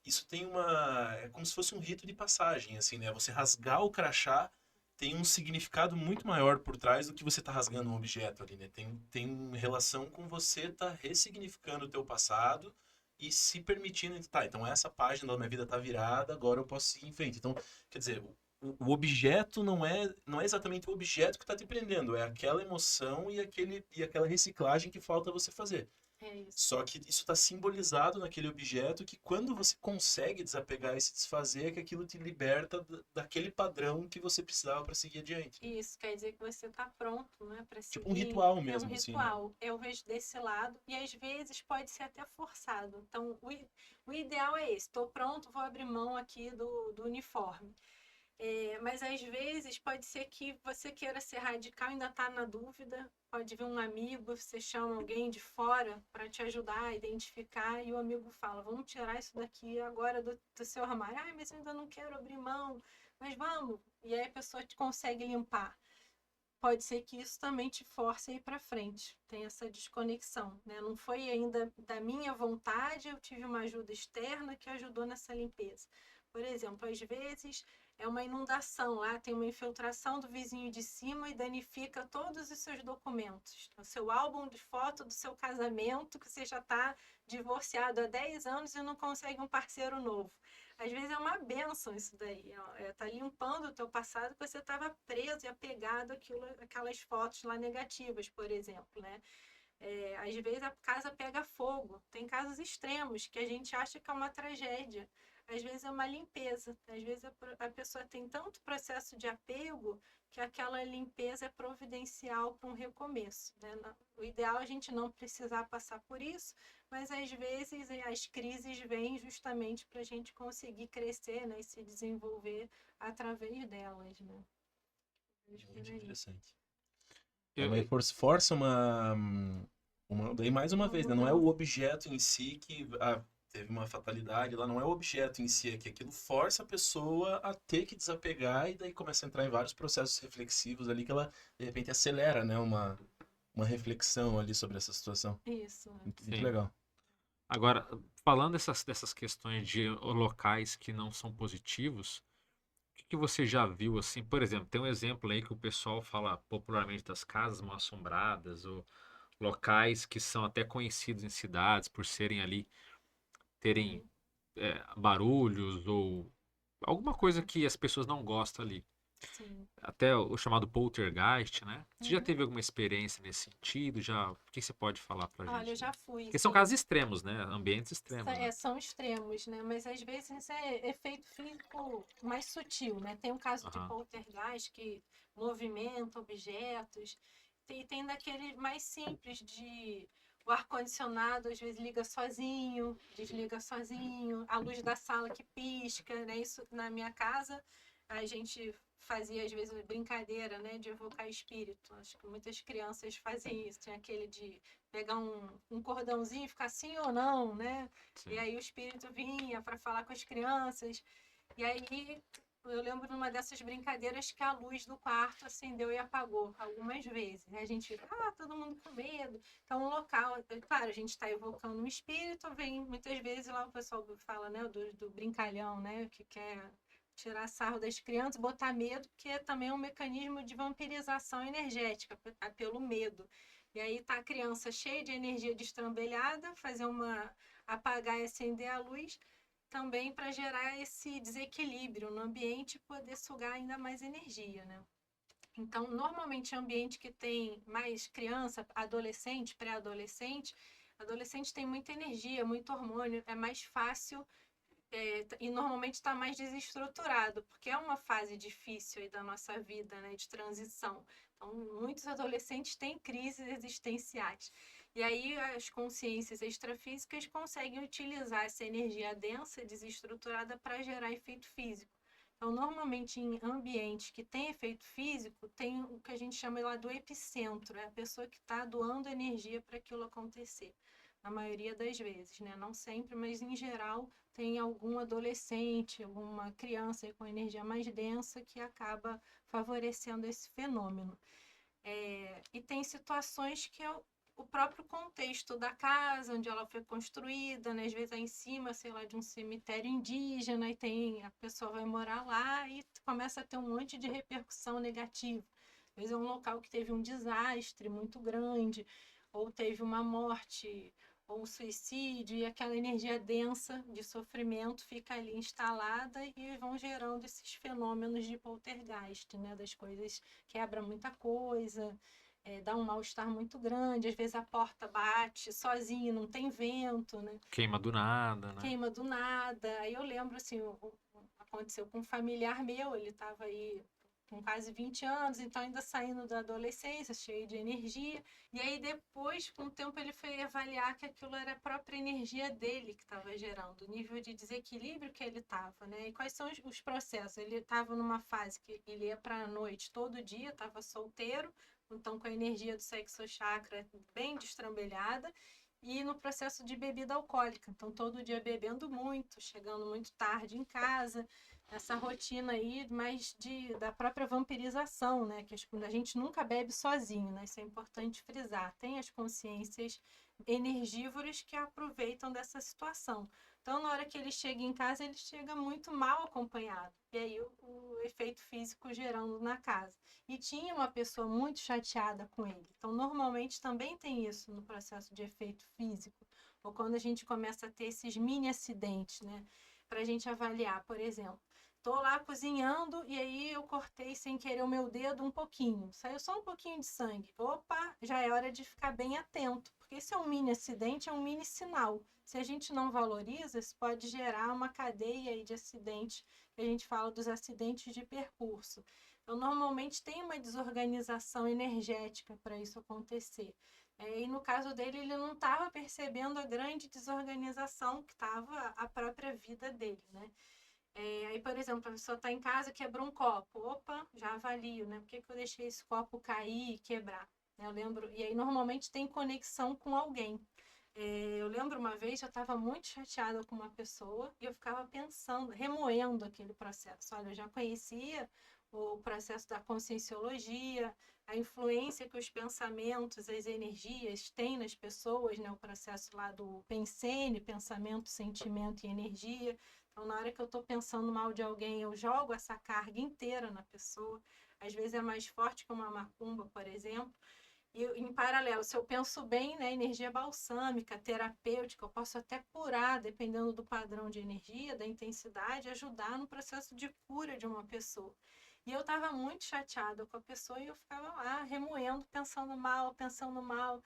isso tem uma, é como se fosse um rito de passagem, assim, né? Você rasgar o crachá tem um significado muito maior por trás do que você tá rasgando um objeto ali, né? Tem relação com você tá ressignificando o teu passado e se permitindo, tá, então essa página da minha vida tá virada, agora eu posso seguir em frente. Então, quer dizer, o objeto não é exatamente o objeto que tá te prendendo, é aquela emoção e aquela reciclagem que falta você fazer. É isso. Só que isso está simbolizado naquele objeto que quando você consegue desapegar e se desfazer, é que aquilo te liberta daquele padrão que você precisava para seguir adiante. Isso quer dizer que você está pronto, né, para seguir. Tipo um ritual É um mesmo, assim, né? ritual. Eu vejo desse lado e às vezes pode ser até forçado. Então, o ideal é esse: estou pronto, vou abrir mão aqui do uniforme. Mas às vezes pode ser que você queira ser radical e ainda está na dúvida. Pode vir um amigo, você chama alguém de fora para te ajudar a identificar e o amigo fala: vamos tirar isso daqui agora do seu armário. Ai, mas eu ainda não quero abrir mão, mas vamos. E aí a pessoa te consegue limpar. Pode ser que isso também te force a ir para frente. Tem essa desconexão, né? Não foi ainda da minha vontade, eu tive uma ajuda externa que ajudou nessa limpeza. Por exemplo, às vezes é uma inundação lá, tem uma infiltração do vizinho de cima e danifica todos os seus documentos. O seu álbum de foto do seu casamento, que você já está divorciado há 10 anos e não consegue um parceiro novo. Às vezes é uma bênção isso daí. Tá limpando o teu passado que você estava preso e apegado aquelas fotos lá negativas, por exemplo, né? Às vezes a casa pega fogo. Tem casos extremos que a gente acha que é uma tragédia. Às vezes é uma limpeza. Às vezes a pessoa tem tanto processo de apego que aquela limpeza é providencial para um recomeço, né? O ideal é a gente não precisar passar por isso, mas às vezes as crises vêm justamente para a gente conseguir crescer, né, e se desenvolver através delas, né? Muito interessante. Eu- Mas força daí mais uma vez, né? Não é o objeto em si que teve uma fatalidade lá, não é o objeto em si, é que aquilo força a pessoa a ter que desapegar e daí começa a entrar em vários processos reflexivos ali que ela, de repente, acelera, né? Uma reflexão ali sobre essa situação. Isso. Muito Sim. legal. Agora, falando dessas questões de locais que não são positivos, o que você já viu assim? Por exemplo, tem um exemplo aí que o pessoal fala popularmente das casas mal assombradas ou locais que são até conhecidos em cidades por serem ali, terem Uhum, barulhos ou alguma coisa que as pessoas não gostam ali. sim. Até o chamado poltergeist, né? Você já Uhum. teve alguma experiência nesse sentido? Já, o que você pode falar pra Olha, eu gente? já fui, Porque são sim. casos extremos, né? Ambientes extremos, né? São extremos, né? Mas às vezes isso é efeito físico mais sutil, né? Tem um caso de Aham. poltergeist que movimenta objetos, e tem daquele mais simples de o ar-condicionado às vezes liga sozinho, desliga sozinho, a luz da sala que pisca, né? Isso na minha casa a gente fazia às vezes brincadeira, né, de evocar espírito. Acho que muitas crianças faziam isso. Tinha aquele de pegar um cordãozinho e ficar assim ou não, né? E Sim. aí o espírito vinha para falar com as crianças. E aí eu lembro numa dessas brincadeiras que a luz do quarto acendeu e apagou algumas vezes. A gente fica, todo mundo com medo. Então, um local, claro, a gente está evocando um espírito, vem muitas vezes lá o pessoal fala, né, do brincalhão, né, que quer tirar sarro das crianças, botar medo, porque também é um mecanismo de vampirização energética, pelo medo. E aí tá a criança cheia de energia destrambelhada, fazer uma apagar e acender a luz, também para gerar esse desequilíbrio no ambiente e poder sugar ainda mais energia, né? Então, normalmente, ambiente que tem mais criança, adolescente, pré-adolescente, adolescente tem muita energia, muito hormônio, é mais fácil e normalmente está mais desestruturado, porque é uma fase difícil aí da nossa vida, né, de transição. Então, muitos adolescentes têm crises existenciais. E aí as consciências extrafísicas conseguem utilizar essa energia densa, desestruturada, para gerar efeito físico. Então, normalmente em ambientes que tem efeito físico, tem o que a gente chama lá do epicentro, é a pessoa que está doando energia para aquilo acontecer. Na maioria das vezes, né? Não sempre, mas em geral tem algum adolescente, alguma criança com energia mais densa que acaba favorecendo esse fenômeno. E tem situações que é o próprio contexto da casa, onde ela foi construída, né? Às vezes é em cima, sei lá, de um cemitério indígena, e a pessoa vai morar lá e começa a ter um monte de repercussão negativa. Às vezes é um local que teve um desastre muito grande, ou teve uma morte, ou um suicídio, e aquela energia densa de sofrimento fica ali instalada e vão gerando esses fenômenos de poltergeist, né? Das coisas, quebra muita coisa, dá um mal-estar muito grande, às vezes a porta bate sozinho, não tem vento, né? Queima do nada, né? Queima do nada. Aí eu lembro, assim, aconteceu com um familiar meu, ele estava aí com quase 20 anos, então ainda saindo da adolescência, cheio de energia. E aí depois, com o tempo, ele foi avaliar que aquilo era a própria energia dele que estava gerando, o nível de desequilíbrio que ele estava, né? E quais são os processos? Ele estava numa fase que ele ia para a noite todo dia, estava solteiro, então com a energia do sexo chakra bem destrambelhada, e no processo de bebida alcoólica. Então, todo dia bebendo muito, chegando muito tarde em casa, essa rotina aí mais da própria vampirização, né? Que a gente nunca bebe sozinho, né? Isso é importante frisar. Tem as consciências energívoras que aproveitam dessa situação. Então, na hora que ele chega em casa, ele chega muito mal acompanhado. E aí, o efeito físico gerando na casa. E tinha uma pessoa muito chateada com ele. Então, normalmente também tem isso no processo de efeito físico, ou quando a gente começa a ter esses mini acidentes, né? Para a gente avaliar, por exemplo, tô lá cozinhando e aí eu cortei sem querer o meu dedo um pouquinho, saiu só um pouquinho de sangue. Opa, já é hora de ficar bem atento, porque se é um mini acidente, é um mini sinal. Se a gente não valoriza, isso pode gerar uma cadeia aí de acidentes, que a gente fala dos acidentes de percurso. Então, normalmente tem uma desorganização energética para isso acontecer. E no caso dele, ele não estava percebendo a grande desorganização que estava a própria vida dele, né? Aí, por exemplo, a pessoa está em casa, quebrou um copo. Opa, já avalio, né? Por que eu deixei esse copo cair e quebrar? Eu lembro, e aí normalmente tem conexão com alguém. Eu lembro uma vez, eu estava muito chateada com uma pessoa e eu ficava pensando, remoendo aquele processo. Olha, eu já conhecia o processo da conscienciologia, a influência que os pensamentos, as energias têm nas pessoas, né? O processo lá do Pensene, pensamento, sentimento e energia. Então, na hora que eu estou pensando mal de alguém, eu jogo essa carga inteira na pessoa. Às vezes é mais forte que uma macumba, por exemplo. E, em paralelo, se eu penso bem, né, energia balsâmica, terapêutica, eu posso até curar, dependendo do padrão de energia, da intensidade, ajudar no processo de cura de uma pessoa. E eu estava muito chateada com a pessoa e eu ficava lá remoendo, pensando mal, pensando mal.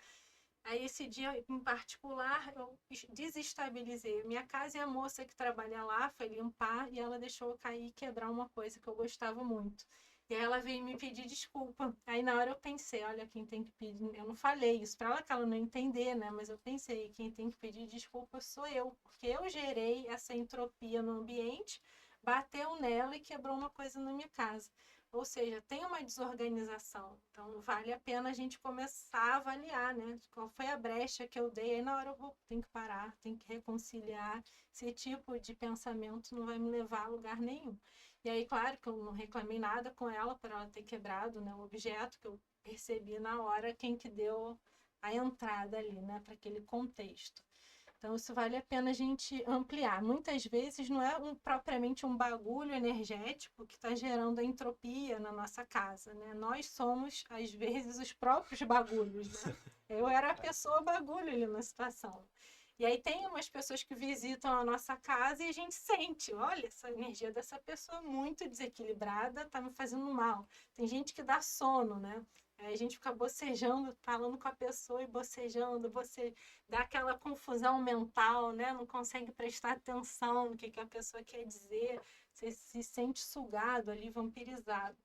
Aí esse dia em particular eu desestabilizei minha casa e a moça que trabalha lá foi limpar e ela deixou eu cair e quebrar uma coisa que eu gostava muito. E aí ela veio me pedir desculpa. Aí na hora eu pensei, olha, quem tem que pedir, eu não falei isso para ela que ela não entender, né? Mas eu pensei, quem tem que pedir desculpa sou eu, porque eu gerei essa entropia no ambiente, bateu nela e quebrou uma coisa na minha casa. Ou seja, tem uma desorganização. Então, vale a pena a gente começar a avaliar, né? Qual foi a brecha que eu dei? Aí, na hora, tenho que parar, tenho que reconciliar. Esse tipo de pensamento não vai me levar a lugar nenhum. E aí, claro que eu não reclamei nada com ela por ela ter quebrado, né, o objeto que eu percebi na hora, quem que deu a entrada ali, né, para aquele contexto. Então, isso vale a pena a gente ampliar. Muitas vezes não é propriamente um bagulho energético que está gerando a entropia na nossa casa, né? Nós somos, às vezes, os próprios bagulhos, né? Eu era a pessoa bagulho ali na situação. E aí tem umas pessoas que visitam a nossa casa e a gente sente, olha, essa energia dessa pessoa é muito desequilibrada, tá me fazendo mal. Tem gente que dá sono, né? Aí a gente fica bocejando, falando com a pessoa e bocejando, você dá aquela confusão mental, né? Não consegue prestar atenção no que a pessoa quer dizer, você se sente sugado ali, vampirizado.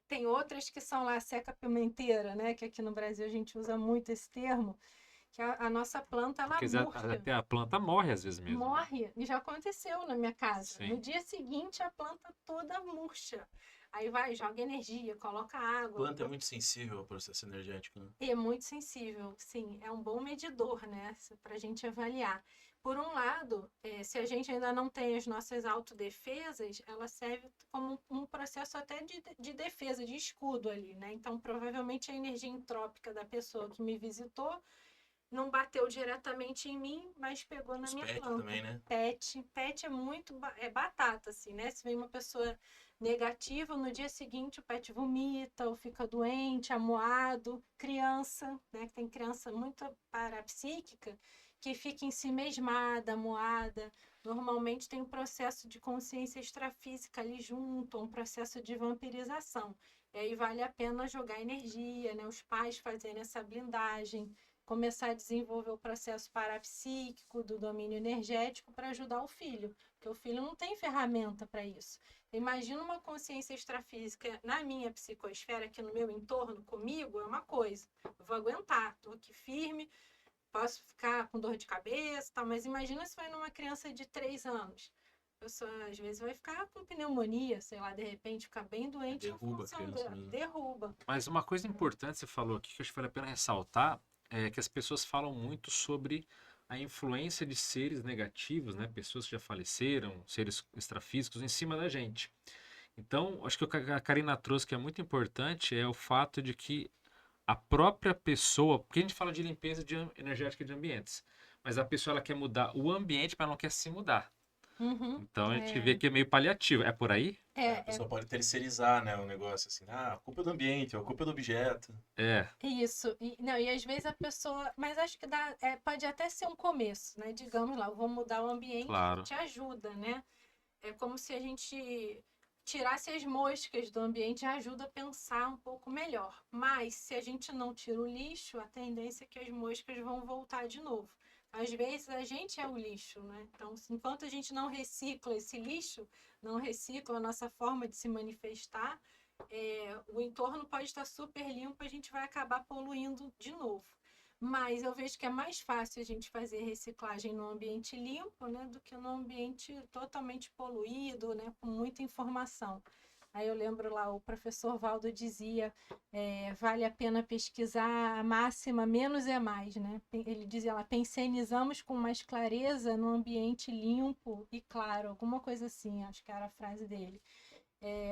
Tem outras que são lá seca pimenteira, né? Que aqui no Brasil a gente usa muito esse termo, que a nossa planta ela Porque murcha, até a planta morre às vezes mesmo, né? morre, e já aconteceu na minha casa. No Sim. dia seguinte a planta toda murcha. Aí vai, joga energia, coloca água. A planta é muito sensível ao processo energético, né? É muito sensível, sim. É um bom medidor, né? Para a gente avaliar. Por um lado, se a gente ainda não tem as nossas autodefesas, ela serve como um processo até de defesa, de escudo ali, né? Então, provavelmente a energia entrópica da pessoa que me visitou não bateu diretamente em mim, mas pegou na Os minha pet planta. também, né? Pet é muito batata, assim, né? Se vem uma pessoa negativa, no dia seguinte o pet vomita ou fica doente, amuado. Criança, né? Que tem criança muito parapsíquica que fica em si mesmada, amuada. Normalmente tem um processo de consciência extrafísica ali junto, um processo de vampirização. E aí vale a pena jogar energia, né? Os pais fazerem essa blindagem, começar a desenvolver o processo parapsíquico do domínio energético para ajudar o filho, porque o filho não tem ferramenta para isso. Imagina uma consciência extrafísica na minha psicosfera, aqui no meu entorno, comigo, é uma coisa. Eu vou aguentar, estou aqui firme, posso ficar com dor de cabeça, tal, mas imagina se vai numa criança de 3 anos. A pessoa, às vezes, vai ficar com pneumonia, sei lá, de repente, ficar bem doente em Derruba a função criança mesmo. derruba. Mas uma coisa importante que você falou aqui, que eu acho que vale a pena ressaltar, é que as pessoas falam muito sobre a influência de seres negativos, né? Pessoas que já faleceram, seres extrafísicos, em cima da gente. Então, acho que o que a Karina trouxe que é muito importante é o fato de que a própria pessoa, porque a gente fala de limpeza energética de ambientes, mas a pessoa ela quer mudar o ambiente, mas ela não quer se mudar. Uhum. Então a gente vê que é meio paliativo. É por aí? A pessoa pode terceirizar, né, o negócio assim. Ah, a culpa é do ambiente, a culpa é do objeto. É. Isso, não, e às vezes a pessoa, mas acho que pode até ser um começo, né? Digamos lá, eu vou mudar o ambiente, Claro. te ajuda, né? É como se a gente tirasse as moscas do ambiente, ajuda a pensar um pouco melhor. Mas se a gente não tira o lixo, a tendência é que as moscas vão voltar de novo. Às vezes a gente é o lixo, né? Então, enquanto a gente não recicla esse lixo, não recicla a nossa forma de se manifestar, o entorno pode estar super limpo, a gente vai acabar poluindo de novo. Mas eu vejo que é mais fácil a gente fazer reciclagem no ambiente limpo, né, do que no ambiente totalmente poluído, né, com muita informação. Aí eu lembro lá, o professor Valdo dizia, vale a pena pesquisar a máxima menos é mais, né? Ele dizia lá, pensenizamos com mais clareza no ambiente limpo e claro, alguma coisa assim, acho que era a frase dele.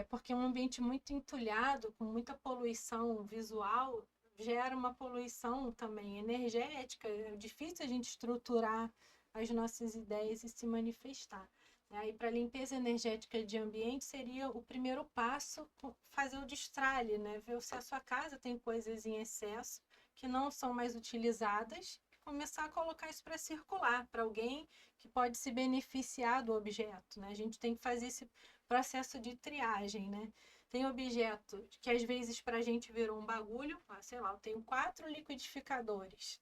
Porque um ambiente muito entulhado, com muita poluição visual, gera uma poluição também energética. É difícil a gente estruturar as nossas ideias e se manifestar. Aí, para a limpeza energética de ambiente, seria o primeiro passo fazer o destralhe, né? Ver se a sua casa tem coisas em excesso que não são mais utilizadas, e começar a colocar isso para circular, para alguém que pode se beneficiar do objeto, né? A gente tem que fazer esse processo de triagem, né? Tem objeto que às vezes para a gente virou um bagulho, sei lá, eu tenho 4 liquidificadores.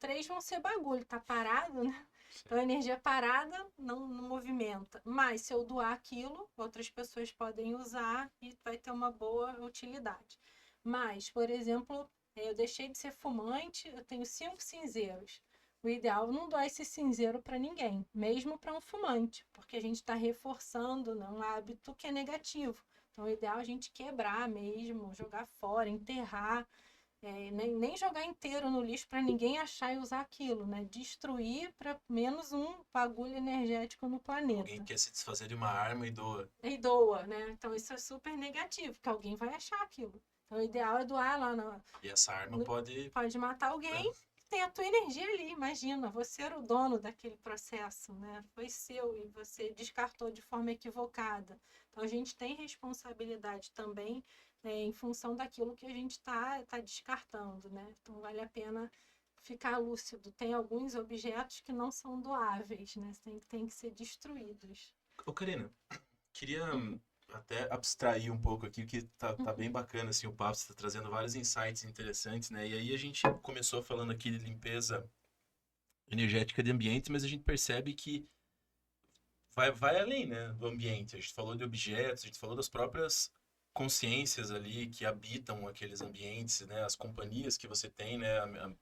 3 vão ser bagulho, tá parado, né? Então, a energia parada não movimenta. Mas, se eu doar aquilo, outras pessoas podem usar e vai ter uma boa utilidade. Mas, por exemplo, eu deixei de ser fumante, eu tenho 5 cinzeiros. O ideal é não doar esse cinzeiro para ninguém, mesmo para um fumante, porque a gente está reforçando, né, um hábito que é negativo. Então, o ideal é a gente quebrar mesmo, jogar fora, enterrar. Nem jogar inteiro no lixo para ninguém achar e usar aquilo, né? Destruir para menos um bagulho energético no planeta. Alguém quer se desfazer de uma arma e doa. E doa, né? Então isso é super negativo, porque alguém vai achar aquilo. Então o ideal é doar lá E essa arma pode matar alguém. Tem a tua energia ali, imagina, você era o dono daquele processo, né? Foi seu e você descartou de forma equivocada. Então a gente tem responsabilidade também, em função daquilo que a gente está descartando, né? Então vale a pena ficar lúcido. Tem alguns objetos que não são doáveis, né? Tem que ser destruídos. Ô, Karina, queria até abstrair um pouco aqui, que tá bem bacana, assim, o papo, você tá trazendo vários insights interessantes, né? E aí a gente começou falando aqui de limpeza energética de ambientes, mas a gente percebe que vai além, né, do ambiente. A gente falou de objetos, a gente falou das próprias consciências ali que habitam aqueles ambientes, né? As companhias que você tem, né?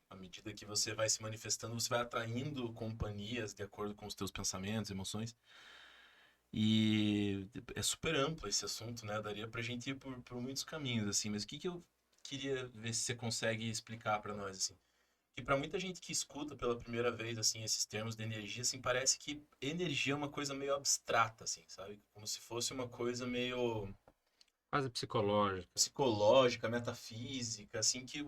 À medida que você vai se manifestando, você vai atraindo companhias de acordo com os teus pensamentos, emoções. E é super amplo esse assunto, né? Daria pra gente ir por muitos caminhos, assim. Mas o que eu queria ver se você consegue explicar pra nós, assim. E para muita gente que escuta pela primeira vez, assim, esses termos de energia, assim, parece que energia é uma coisa meio abstrata, assim, sabe? Como se fosse uma coisa meio Quase psicológico. psicológica, metafísica, assim, que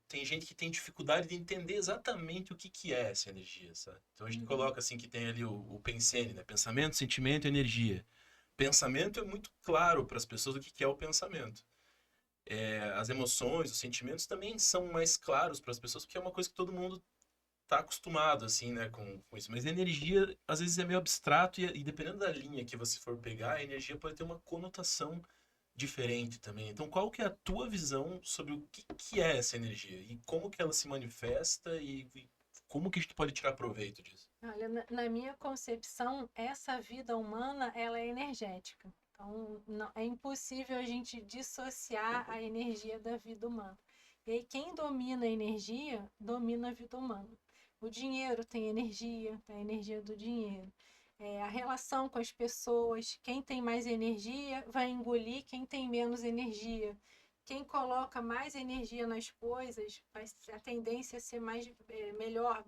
tem gente que tem dificuldade de entender exatamente o que é essa energia, sabe? Então a gente coloca, assim, que tem ali o PENSENE, né? Pensamento, sentimento e energia. Pensamento é muito claro para as pessoas o que é o pensamento. As emoções, os sentimentos também são mais claros para as pessoas, porque é uma coisa que todo mundo tá acostumado, assim, né, com isso. Mas a energia, às vezes, é meio abstrato e dependendo da linha que você for pegar, a energia pode ter uma conotação diferente também. Então, qual que é a tua visão sobre o que é essa energia? E como que ela se manifesta e como que a gente pode tirar proveito disso? Olha, na minha concepção, essa vida humana, ela é energética. Então, é impossível a gente dissociar a energia da vida humana. E aí, quem domina a energia, domina a vida humana. O dinheiro tem a energia do dinheiro. A relação com as pessoas, quem tem mais energia vai engolir quem tem menos energia. Quem coloca mais energia nas coisas, a tendência a ser melhor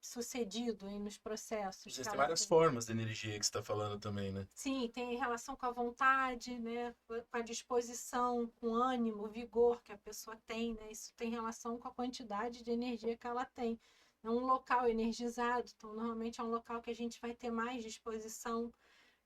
sucedido aí nos processos. Existem várias formas de energia que você está falando também, né? Sim, tem relação com a vontade, né? Com a disposição, com o ânimo, vigor que a pessoa tem, né? Isso tem relação com a quantidade de energia que ela tem. É um local energizado, então normalmente é um local que a gente vai ter mais disposição.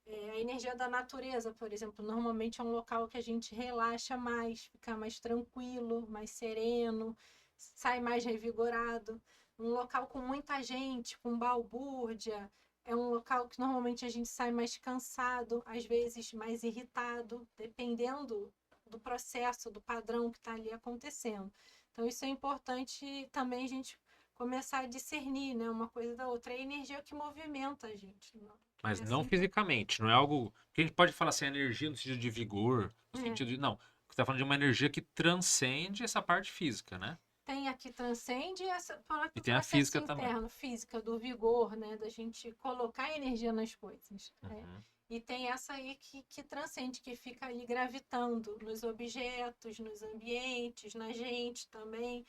A energia da natureza, por exemplo, normalmente é um local que a gente relaxa mais, fica mais tranquilo, mais sereno, sai mais revigorado. Um local com muita gente, com balbúrdia, é um local que normalmente a gente sai mais cansado, às vezes mais irritado, dependendo do processo, do padrão que está ali acontecendo. Então, isso é importante também a gente começar a discernir, né, uma coisa da outra. É a energia que movimenta a gente. Mas É não assim. fisicamente, não é algo. Porque a gente pode falar assim, energia no sentido de vigor, no sentido de. Não. Você está falando de uma energia que transcende essa parte física, né? Tem a que transcende essa E próprio tem a processo física também. interno, física, do vigor, né? Da gente colocar energia nas coisas. Uhum. E tem essa aí que transcende, que fica ali gravitando nos objetos, nos ambientes, na gente também.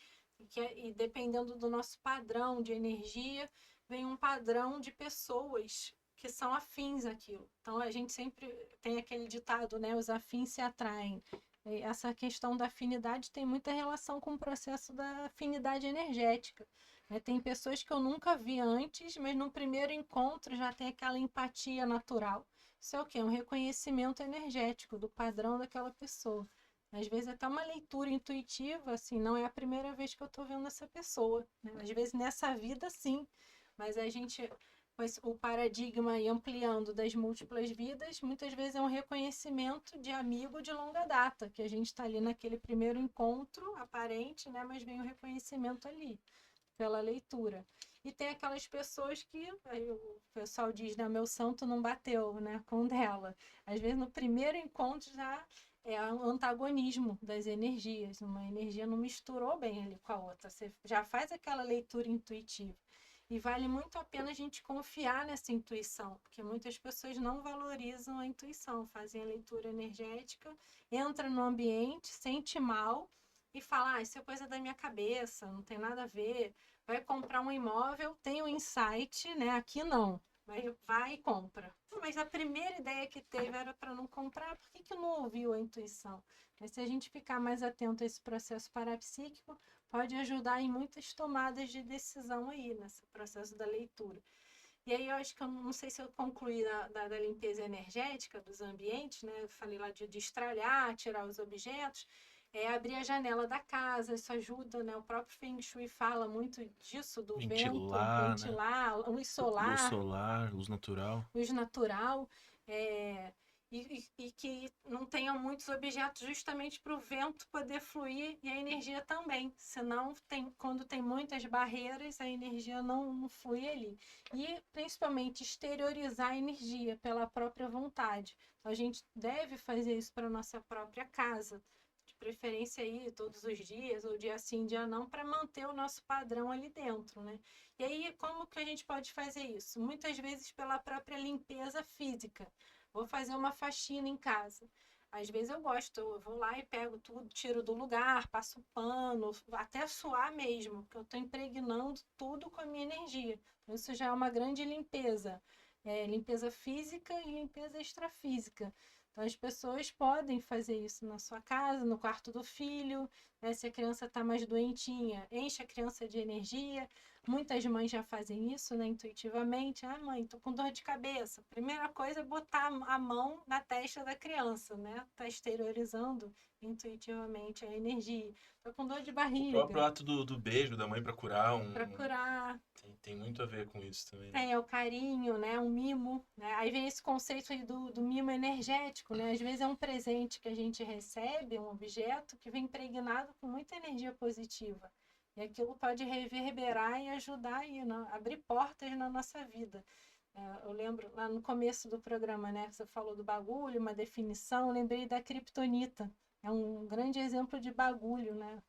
E dependendo do nosso padrão de energia, vem um padrão de pessoas que são afins àquilo. Então, a gente sempre tem aquele ditado, né? Os afins se atraem. E essa questão da afinidade tem muita relação com o processo da afinidade energética, né? Tem pessoas que eu nunca vi antes, mas no primeiro encontro já tem aquela empatia natural. Isso é o quê? Um reconhecimento energético do padrão daquela pessoa. Às vezes até uma leitura intuitiva, assim, não é a primeira vez que eu estou vendo essa pessoa, né? Às vezes nessa vida, sim, mas a gente, pois, o paradigma aí ampliando das múltiplas vidas, muitas vezes é um reconhecimento de amigo de longa data, que a gente está ali naquele primeiro encontro aparente, né? Mas vem o reconhecimento ali, pela leitura. E tem aquelas pessoas que aí o pessoal diz, né, meu santo não bateu, né, com o dela. Às vezes no primeiro encontro já é um antagonismo das energias, uma energia não misturou bem ali com a outra. Você já faz aquela leitura intuitiva. E vale muito a pena a gente confiar nessa intuição, porque muitas pessoas não valorizam a intuição, fazem a leitura energética, entra no ambiente, sente mal e fala, ah, isso é coisa da minha cabeça, não tem nada a ver. Vai comprar um imóvel, tem um insight, né? Aqui não. Vai e compra. Mas a primeira ideia que teve era para não comprar, por que não ouviu a intuição? Mas se a gente ficar mais atento a esse processo parapsíquico, pode ajudar em muitas tomadas de decisão aí, nesse processo da leitura. E aí eu acho que eu não sei se eu concluí da limpeza energética dos ambientes, né? Eu falei lá de destralhar, tirar os objetos, abrir a janela da casa, isso ajuda, né? O próprio Feng Shui fala muito disso, do vento, Ventilar, né? ventilar, luz Luz solar, solar, luz natural. luz natural, e que não tenham muitos objetos justamente para o vento poder fluir e a energia também. Senão, quando tem muitas barreiras, a energia não flui ali. E, principalmente, exteriorizar a energia pela própria vontade. Então, a gente deve fazer isso para a nossa própria casa. De preferência aí todos os dias, ou dia sim, dia não, para manter o nosso padrão ali dentro, né? E aí, como que a gente pode fazer isso? Muitas vezes pela própria limpeza física. Vou fazer uma faxina em casa. Às vezes eu gosto, eu vou lá e pego tudo, tiro do lugar, passo pano, até suar mesmo, porque eu estou impregnando tudo com a minha energia. Isso já é uma grande limpeza. Limpeza física e limpeza extrafísica. Então, as pessoas podem fazer isso na sua casa, no quarto do filho, né? Se a criança está mais doentinha, enche a criança de energia. Muitas mães já fazem isso, né, intuitivamente. Ah, mãe, tô com dor de cabeça. Primeira coisa é botar a mão na testa da criança, né? Tá exteriorizando intuitivamente a energia. Tô com dor de O próprio barriga. ato do beijo da mãe pra curar Para curar. tem muito a ver com isso também, né? Tem o carinho, né? Um mimo, né? Aí vem esse conceito aí do mimo energético, né? Às vezes é um presente que a gente recebe, um objeto que vem impregnado com muita energia positiva. E aquilo pode reverberar e ajudar aí, né? Abrir portas na nossa vida. Eu lembro lá no começo do programa, né? Você falou do bagulho, uma definição, eu lembrei da criptonita. É um grande exemplo de bagulho, né?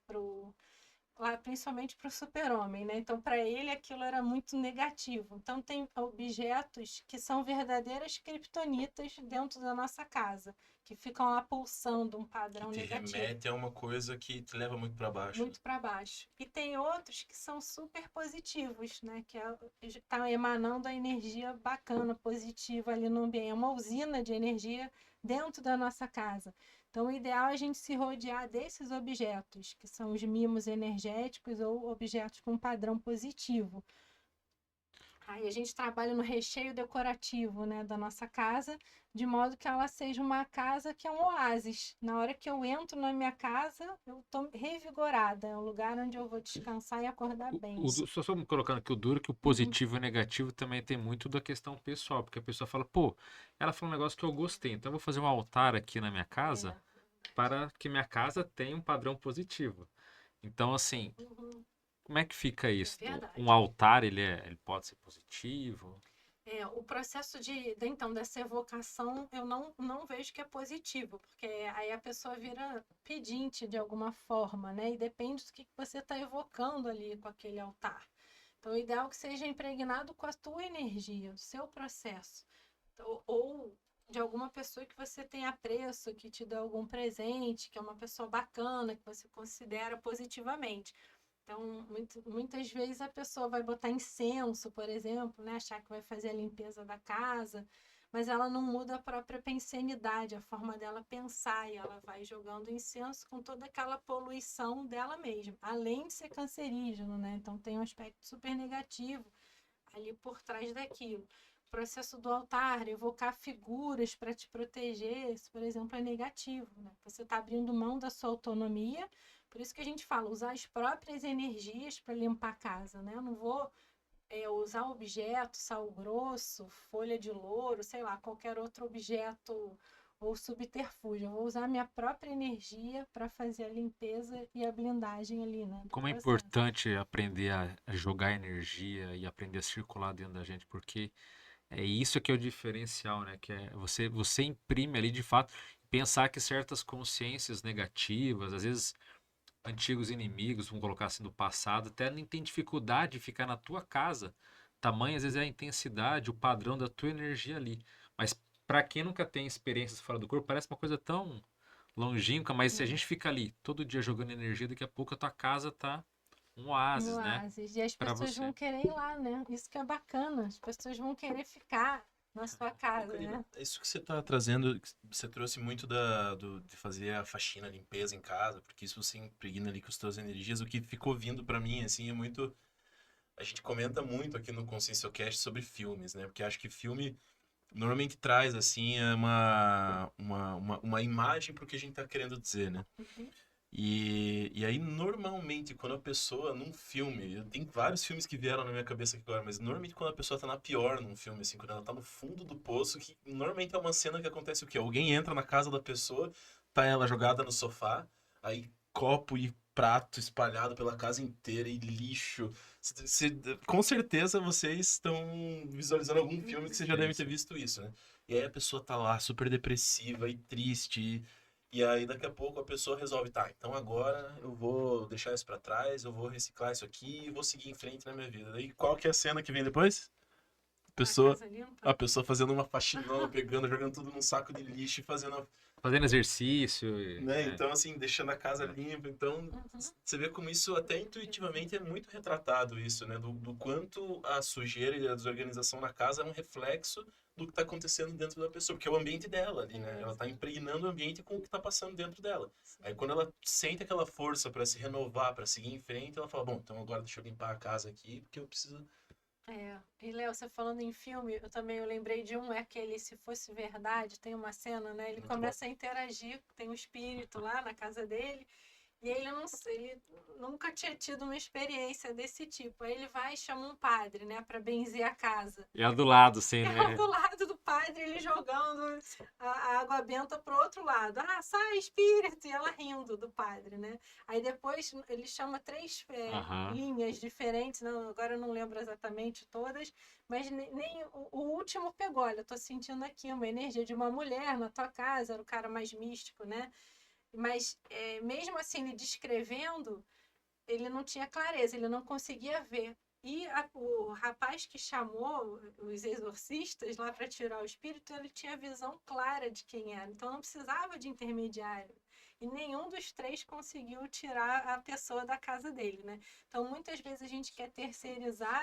Principalmente para o super-homem, né? Então, para ele, aquilo era muito negativo. Então, tem objetos que são verdadeiras criptonitas dentro da nossa casa, que ficam lá pulsando um Que padrão te negativo, remete a uma coisa que te leva muito pra baixo, né? muito para baixo. E tem outros que são super positivos, né? Que está emanando a energia bacana, positiva ali no ambiente. É uma usina de energia dentro da nossa casa. Então, o ideal é a gente se rodear desses objetos, que são os mimos energéticos ou objetos com padrão positivo. Aí a gente trabalha no recheio decorativo, né, da nossa casa, de modo que ela seja uma casa que é um oásis. Na hora que eu entro na minha casa, eu estou revigorada. É um lugar onde eu vou descansar e acordar bem. Só me colocando aqui o duro que o positivo e o negativo também tem muito da questão pessoal, porque a pessoa fala, pô, ela falou um negócio que eu gostei, então eu vou fazer um altar aqui na minha casa para que minha casa tenha um padrão positivo. Então, assim, Uhum. como é que fica isso? Verdade. Um altar, ele pode ser positivo? O processo então, dessa evocação, eu não vejo que é positivo, porque aí a pessoa vira pedinte de alguma forma, né? E depende do que você está evocando ali com aquele altar. Então, o ideal é que seja impregnado com a tua energia, o seu processo. Ou de alguma pessoa que você tem apreço, que te deu algum presente, que é uma pessoa bacana, que você considera positivamente. Então, muitas vezes a pessoa vai botar incenso, por exemplo, né? Achar que vai fazer a limpeza da casa, mas ela não muda a própria pensenidade, a forma dela pensar, e ela vai jogando incenso com toda aquela poluição dela mesma, além de ser cancerígeno, né? Então tem um aspecto super negativo ali por trás daquilo. O processo do altar, evocar figuras para te proteger, isso, por exemplo, é negativo, né? Você está abrindo mão da sua autonomia, por isso que a gente fala, usar as próprias energias para limpar a casa, né? Eu não vou usar objeto, sal grosso, folha de louro, sei lá, qualquer outro objeto ou subterfúgio. Eu vou usar a minha própria energia para fazer a limpeza e a blindagem ali, né, do Como é processo. importante aprender a jogar energia e aprender a circular dentro da gente, porque é isso que é o diferencial, né? Que é você imprime ali de fato, pensar que certas consciências negativas, às vezes antigos inimigos, vamos colocar assim, do passado, até nem tem dificuldade de ficar na tua casa. Tamanho, às vezes, é a intensidade, o padrão da tua energia ali. Mas para quem nunca tem experiências fora do corpo, parece uma coisa tão longínqua, mas se a gente fica ali todo dia jogando energia, daqui a pouco a tua casa tá um Um oásis, né? oásis. E as Para pessoas vão você. querer ir lá, né? Isso que é bacana. As pessoas vão querer ficar na sua Ô, casa, Karina, né? isso que você tá trazendo, você trouxe muito de fazer a faxina, a limpeza em casa, porque isso você impregna ali com as suas energias. O que ficou vindo pra mim, assim, é muito. A gente comenta muito aqui no ConsciencioCast sobre filmes, né? Porque acho que filme normalmente traz, assim, uma imagem pro que a gente tá querendo dizer, né? Uhum. E aí, normalmente, quando a pessoa, num filme, tem vários filmes que vieram na minha cabeça aqui agora, mas normalmente quando a pessoa tá na pior num filme, assim, quando ela tá no fundo do poço, que normalmente é uma cena que acontece o quê? Alguém entra na casa da pessoa, tá ela jogada no sofá, aí copo e prato espalhado pela casa inteira e lixo. Com certeza vocês estão visualizando algum filme que você já Sim, deve ter sim. visto isso, né? E aí a pessoa tá lá super depressiva e triste, e aí daqui a pouco a pessoa resolve, tá, então agora eu vou deixar isso pra trás, eu vou reciclar isso aqui e vou seguir em frente na minha vida. Daí qual que é a cena que vem depois? A A pessoa, casa limpa. a pessoa fazendo uma faxinona, pegando, jogando tudo num saco de lixo e fazendo, Fazendo exercício. né? Então assim, deixando a casa limpa. Então Uhum. você vê como isso até intuitivamente é muito retratado isso, né? Do quanto a sujeira e a desorganização na casa é um reflexo do que está acontecendo dentro da pessoa, porque é o ambiente dela ali, né? Ela está impregnando o ambiente com o que está passando dentro dela. Aí quando ela sente aquela força para se renovar, para seguir em frente, ela fala: bom, então agora deixa eu limpar a casa aqui, porque eu preciso. E Léo, você falando em filme, eu lembrei de um, é aquele Se Fosse Verdade, tem uma cena, né? Ele Muito bom. começa a interagir, tem um espírito lá na casa dele, e ele, não, ele nunca tinha tido uma experiência desse tipo. Aí ele vai e chama um padre, né, para benzer a casa. E ela do lado, assim, Ela né? do lado do padre, ele jogando a água benta pro outro lado. Ah, sai, espírito! E ela rindo do padre, né? Aí depois ele chama três Aham. linhas diferentes, não, agora eu não lembro exatamente todas, mas nem o último pegou. Olha, eu tô sentindo aqui uma energia de uma mulher na tua casa, era o cara mais místico, né? Mas mesmo assim, ele descrevendo, ele não tinha clareza, ele não conseguia ver. E o rapaz que chamou os exorcistas lá para tirar o espírito, ele tinha visão clara de quem era, então não precisava de intermediário. E nenhum dos três conseguiu tirar a pessoa da casa dele, né? Então, muitas vezes a gente quer terceirizar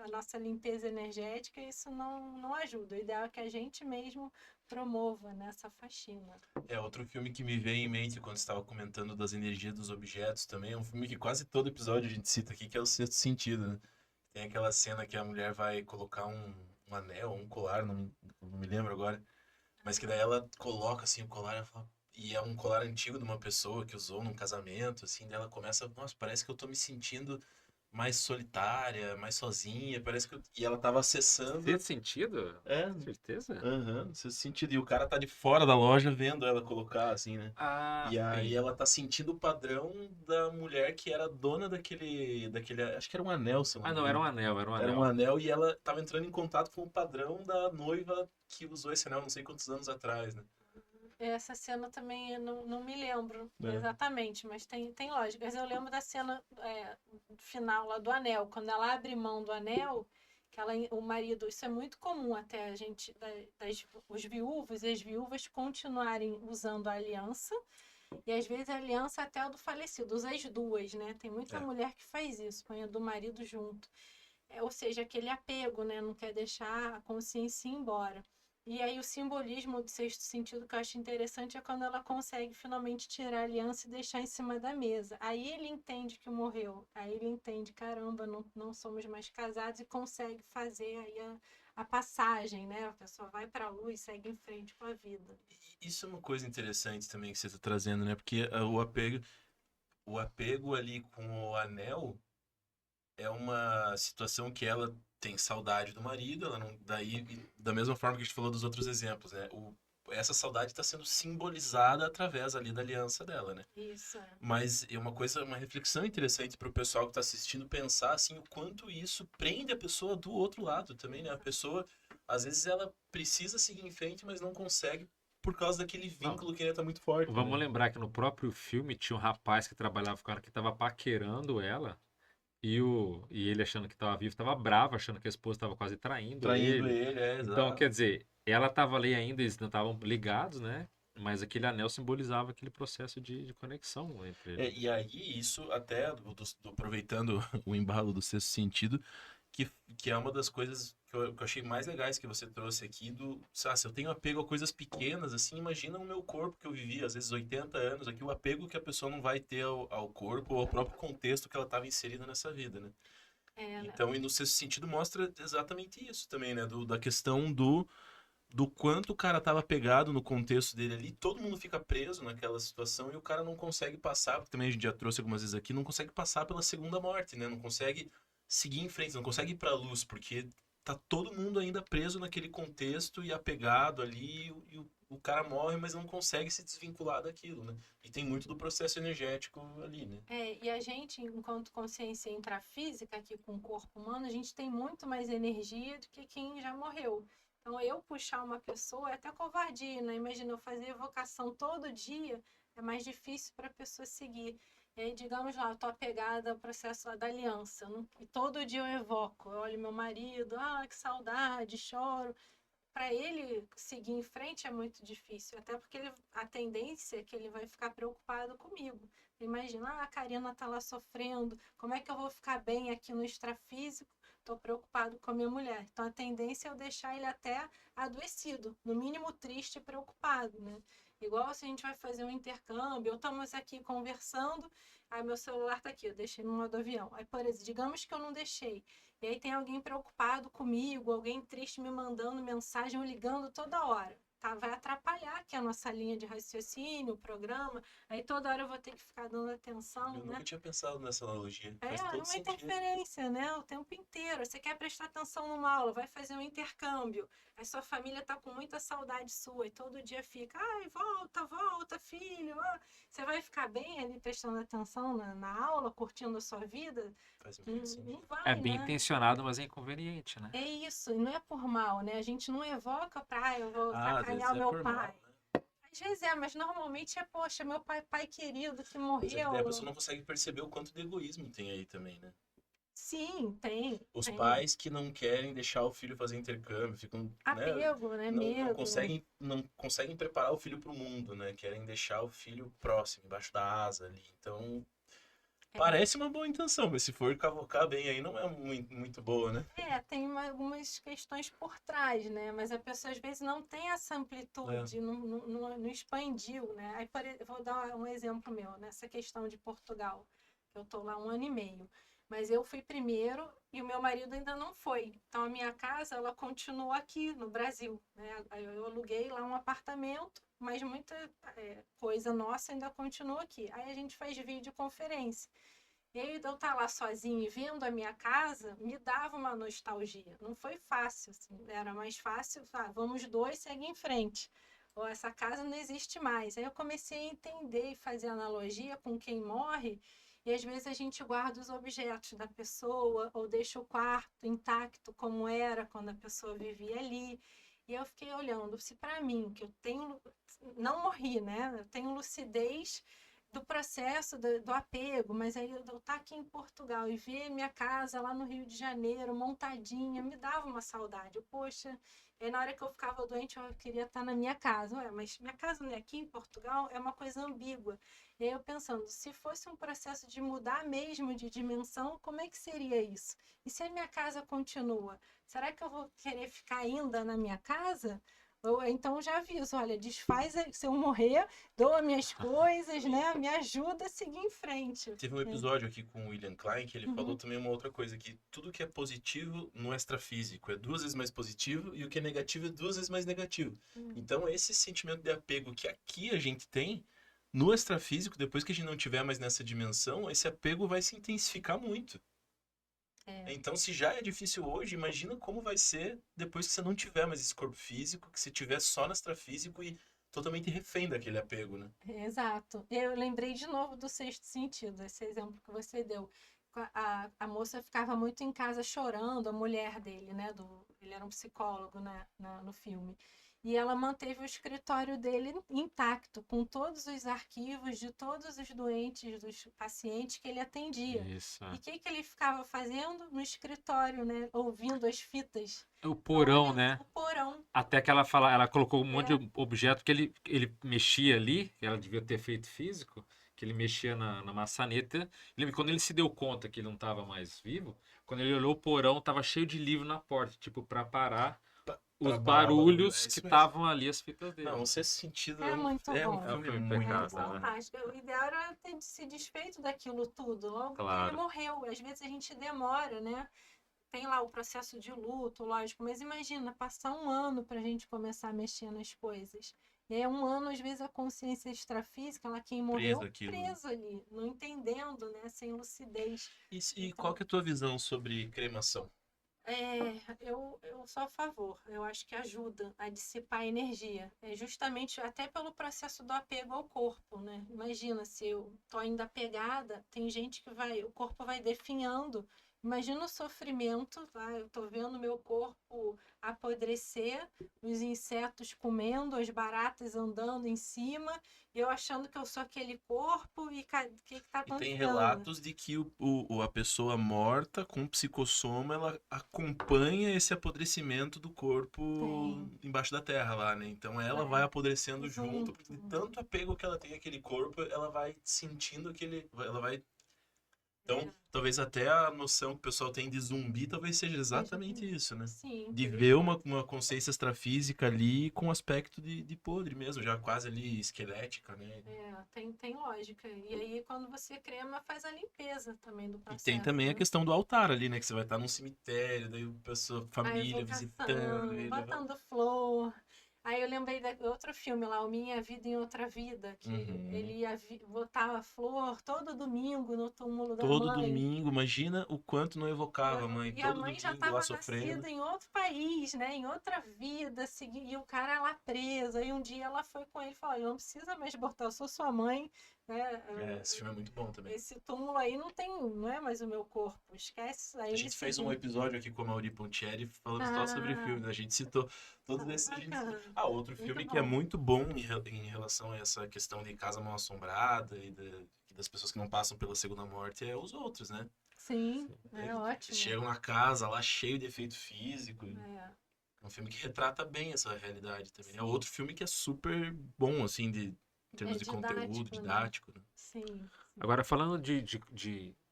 a nossa limpeza energética e isso não ajuda. O ideal é que a gente mesmo promova nessa faxina. É, outro filme que me veio em mente quando você estava comentando das energias dos objetos também, é um filme que quase todo episódio a gente cita aqui, que é o Sexto Sentido, né? Tem aquela cena que a mulher vai colocar um anel, um colar, não me lembro agora, mas que daí ela coloca assim o colar e é um colar antigo de uma pessoa que usou num casamento, assim, daí ela começa, nossa, parece que eu tô me sentindo mais solitária, mais sozinha, parece que e ela tava acessando. Sexto sentido? É, Certeza? aham, nesse sentido. E o cara tá de fora da loja vendo ela colocar, assim, né? Ah, E aí sim. ela tá sentindo o padrão da mulher que era dona daquele, acho que era um anel, se eu não Ah, me não, era um engano. anel, era um Era um anel. anel e ela tava entrando em contato com o padrão da noiva que usou esse anel não sei quantos anos atrás, né? Essa cena também eu não me lembro É. exatamente, mas tem lógica. Mas eu lembro da cena final lá do anel, quando ela abre mão do anel, que ela, o marido, isso é muito comum até a gente, os viúvos e as viúvas continuarem usando a aliança, E às vezes a aliança até é do falecido, usa as duas, né? Tem muita É. mulher que faz isso, põe a do marido junto. Ou seja, aquele apego, né? Não quer deixar a consciência ir embora. E aí o simbolismo do sexto sentido que eu acho interessante é quando ela consegue finalmente tirar a aliança e deixar em cima da mesa. Aí ele entende que morreu. Aí ele entende, caramba, não somos mais casados e consegue fazer aí a passagem, né? A pessoa vai para a luz, segue em frente com a vida. Isso é uma coisa interessante também que você está trazendo, né? Porque o apego ali com o anel é uma situação que ela tem saudade do marido, ela não, daí, da mesma forma que a gente falou dos outros exemplos, né? Essa saudade está sendo simbolizada através ali da aliança dela, né? Isso, é. Mas é uma coisa, uma reflexão interessante para o pessoal que está assistindo pensar assim o quanto isso prende a pessoa do outro lado também, né? A pessoa, às vezes, ela precisa seguir em frente, mas não consegue por causa daquele Não, vínculo que ainda tá muito forte, vamos né? lembrar que no próprio filme tinha um rapaz que trabalhava com ela que estava paquerando ela e ele achando que estava vivo, estava bravo, achando que a esposa estava quase traindo Traindo ele. ele, é, Então, exato. quer dizer, ela estava ali ainda, eles não estavam ligados, né? Mas aquele anel simbolizava aquele processo de conexão entre É, eles. e aí, isso até, aproveitando o embalo do sexto sentido, que, que é uma das coisas que eu achei mais legais que você trouxe aqui, se eu tenho apego a coisas pequenas, assim, imagina o meu corpo que eu vivi, às vezes 80 anos, aqui, o apego que a pessoa não vai ter ao corpo ou ao próprio contexto que ela estava inserida nessa vida, né? É, né? Então, e no sexto sentido mostra exatamente isso também, né? Da questão do quanto o cara tava pegado no contexto dele ali, todo mundo fica preso naquela situação e o cara não consegue passar, porque também a gente já trouxe algumas vezes aqui, não consegue passar pela segunda morte, né? Não consegue seguir em frente, não consegue ir pra luz, porque tá todo mundo ainda preso naquele contexto e apegado ali, o cara morre, mas não consegue se desvincular daquilo, né? E tem muito do processo energético ali, né? E a gente, enquanto consciência intrafísica, aqui com o corpo humano, a gente tem muito mais energia do que quem já morreu. Então, eu puxar uma pessoa é até covardia, né? Imagina, eu fazer evocação todo dia, é mais difícil para a pessoa seguir. E aí, digamos lá, eu tô apegada ao processo lá da aliança, e todo dia eu evoco, eu olho meu marido, que saudade, choro. Para ele seguir em frente é muito difícil, até porque a tendência é que ele vai ficar preocupado comigo. Imagina, a Karina tá lá sofrendo, como é que eu vou ficar bem aqui no extrafísico? Estou preocupado com a minha mulher. Então a tendência é eu deixar ele até adoecido, no mínimo triste e preocupado, né? Igual se a gente vai fazer um intercâmbio, ou estamos aqui conversando, aí meu celular tá aqui, eu deixei no modo avião. Aí, por exemplo, digamos que eu não deixei. E aí tem alguém preocupado comigo, alguém triste me mandando mensagem ou ligando toda hora. Tá? Vai atrapalhar aqui a nossa linha de raciocínio, o programa. Aí toda hora eu vou ter que ficar dando atenção, Eu nunca né? tinha pensado nessa analogia. Faz É todo uma sentido. interferência, né? O tempo inteiro. Você quer prestar atenção numa aula, vai fazer um intercâmbio. Aí sua família tá com muita saudade sua e todo dia fica, ai, volta, volta, filho. Você vai ficar bem ali prestando atenção na aula, curtindo a sua vida? Faz muito Não sentido. É vai, bem né? intencionado, mas é inconveniente, né? É isso, e não é por mal, né? A gente não evoca pra, eu vou Ah, às vezes sacanear o é meu por pai. mal, né? Às vezes mas normalmente é, poxa, meu pai querido que Mas é que daí a pessoa morreu. não consegue perceber o quanto de egoísmo tem aí também, né? Sim, tem, Os tem. pais que não querem deixar o filho fazer intercâmbio, ficam, né? Apego, né? Medo. Não conseguem preparar o filho para o mundo, né? Querem deixar o filho próximo, embaixo da asa ali. Então, É, parece uma boa intenção, mas se for cavocar bem aí, não é muito boa, né? tem algumas questões por trás, né? Mas a pessoa às vezes não tem essa É. amplitude, não expandiu, né? Aí, vou dar um exemplo meu, nessa questão de Portugal. Eu tô lá 1 ano e meio. Mas eu fui primeiro e o meu marido ainda não foi. Então a minha casa, ela continua aqui no Brasil, né? Eu aluguei lá um apartamento, mas muita coisa nossa ainda continua aqui. Aí a gente faz videoconferência. E aí eu estar lá sozinha e vendo a minha casa, me dava uma nostalgia. Não foi fácil, assim, era mais fácil, vamos dois, segue em frente. Ou essa casa não existe mais. Aí eu comecei a entender e fazer analogia com quem morre, e às vezes a gente guarda os objetos da pessoa, ou deixa o quarto intacto como era quando a pessoa vivia ali. E eu fiquei olhando, se para mim, que eu tenho, não morri, né? Eu tenho lucidez do processo do apego, mas aí eu estar aqui em Portugal e ver minha casa lá no Rio de Janeiro, montadinha, me dava uma saudade. Poxa, E aí, na hora que eu ficava doente, eu queria estar na minha casa. Ué, mas minha casa não é aqui em Portugal? É uma coisa ambígua. E aí eu pensando, se fosse um processo de mudar mesmo de dimensão, como é que seria isso? E se a minha casa continua? Será que eu vou querer ficar ainda na minha casa? Ou então já aviso, olha, desfaz, se eu morrer, doa minhas coisas, né? Me ajuda a seguir em frente. Teve um episódio aqui com o William Klein que ele falou Uhum. também uma outra coisa, que tudo que é positivo no extrafísico é 2 vezes mais positivo e o que é negativo é 2 vezes mais negativo. Então, esse sentimento de apego que aqui a gente tem, no extrafísico, depois que a gente não tiver mais nessa dimensão, esse apego vai se intensificar muito. É. Então, se já é difícil hoje, imagina como vai ser depois que você não tiver mais esse corpo físico, que você tiver só no extrafísico e totalmente refém daquele apego, né? Exato. Eu lembrei de novo do Sexto Sentido, esse exemplo que você deu. A moça ficava muito em casa chorando, a mulher dele, né? Ele era um psicólogo, né, no filme. E ela manteve o escritório dele intacto, com todos os arquivos de todos os doentes, dos pacientes que ele atendia. Isso. E o que ele ficava fazendo? No escritório, né? Ouvindo as fitas. É o porão, Olha, né? o porão. Até que ela colocou um monte É. de objeto que ele mexia ali, que ela devia ter feito físico, que ele mexia na maçaneta. Lembra quando ele se deu conta que ele não estava mais vivo, quando ele olhou o porão, estava cheio de livro na porta, tipo, para parar os Pra parar o barulho, barulhos é que isso mesmo. estavam ali, as fitas dele. Não, o Sexto Sentido É muito é um bom. filme É um filme muito impecável, bom. né? Fantástico. O ideal era ter se desfeito daquilo tudo, logo que ele Claro. morreu. Às vezes a gente demora, né? Tem lá o processo de luto, lógico, mas imagina, passar um ano para a gente começar a mexer nas coisas. E é um ano, às vezes, a consciência extrafísica, ela quem morreu, Preso aquilo. preso ali, não entendendo, né? Sem lucidez. E Então, qual que é a tua visão sobre cremação? eu sou a favor. Eu acho que ajuda a dissipar a energia. É justamente até pelo processo do apego ao corpo, né? Imagina se eu tô ainda apegada, tem gente que o corpo vai definhando. Imagina o sofrimento, tá? Eu tô vendo meu corpo apodrecer, os insetos comendo, as baratas andando em cima, e eu achando que eu sou aquele corpo e o que que tá E tem acontecendo? relatos de que a pessoa morta com psicossoma, ela acompanha esse apodrecimento do corpo Tem. embaixo da terra lá, né? Então ela vai apodrecendo junto, Junto. porque de tanto apego que ela tem àquele corpo, ela vai sentindo aquele, ela vai. Então, talvez até a noção que o pessoal tem de zumbi talvez seja exatamente isso, né? Sim, De por ver isso. uma consciência extrafísica ali com aspecto de podre mesmo, já quase ali esquelética, né? Tem lógica. E aí, quando você crema, faz a limpeza também do E processo. tem também a né? questão do altar ali, né? Que você vai estar num cemitério, daí o pessoa, A família evocação, visitando. E botando flor. Aí eu lembrei de outro filme lá, O Minha Vida em Outra Vida, que Uhum. ele ia botar flor todo domingo no túmulo da Todo mãe. domingo, imagina o quanto não evocava a mãe. E a Todo mãe já domingo lá estava sofrendo. nascida em outro país, né? Em outra vida, e o cara lá preso. Aí um dia ela foi com ele e falou: não precisa mais botar, eu sou sua mãe. Né? Esse filme é muito bom também. Esse túmulo aí não é mais o meu corpo, esquece. Aí A ele gente fez seguiu. um episódio aqui com a Mauri Pontieri falando só sobre Ah, filmes. A gente citou todos esses. bacana. Outro Muito filme que é bom. muito bom em relação a essa questão de Casa Mal Assombrada e das pessoas que não passam pela segunda morte é Os Outros, né? Sim, é Eles ótimo. chegam na casa lá cheio de efeito físico. É, É um filme que retrata bem essa realidade também. É outro filme que é super bom, assim, em termos de conteúdo, didático, né? didático, né? Sim, Agora, falando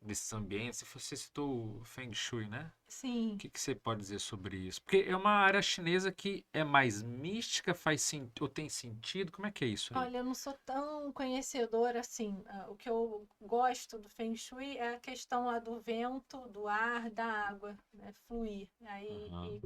desses ambientes, você citou o Feng Shui, né? O sim. que você pode dizer sobre isso? Porque é uma área chinesa que é mais mística, ou tem sentido? Como é que é isso aí? Olha, eu não sou tão conhecedora assim. O que eu gosto do Feng Shui é a questão lá do vento, do ar, da água, né? Fluir. Aí Aham.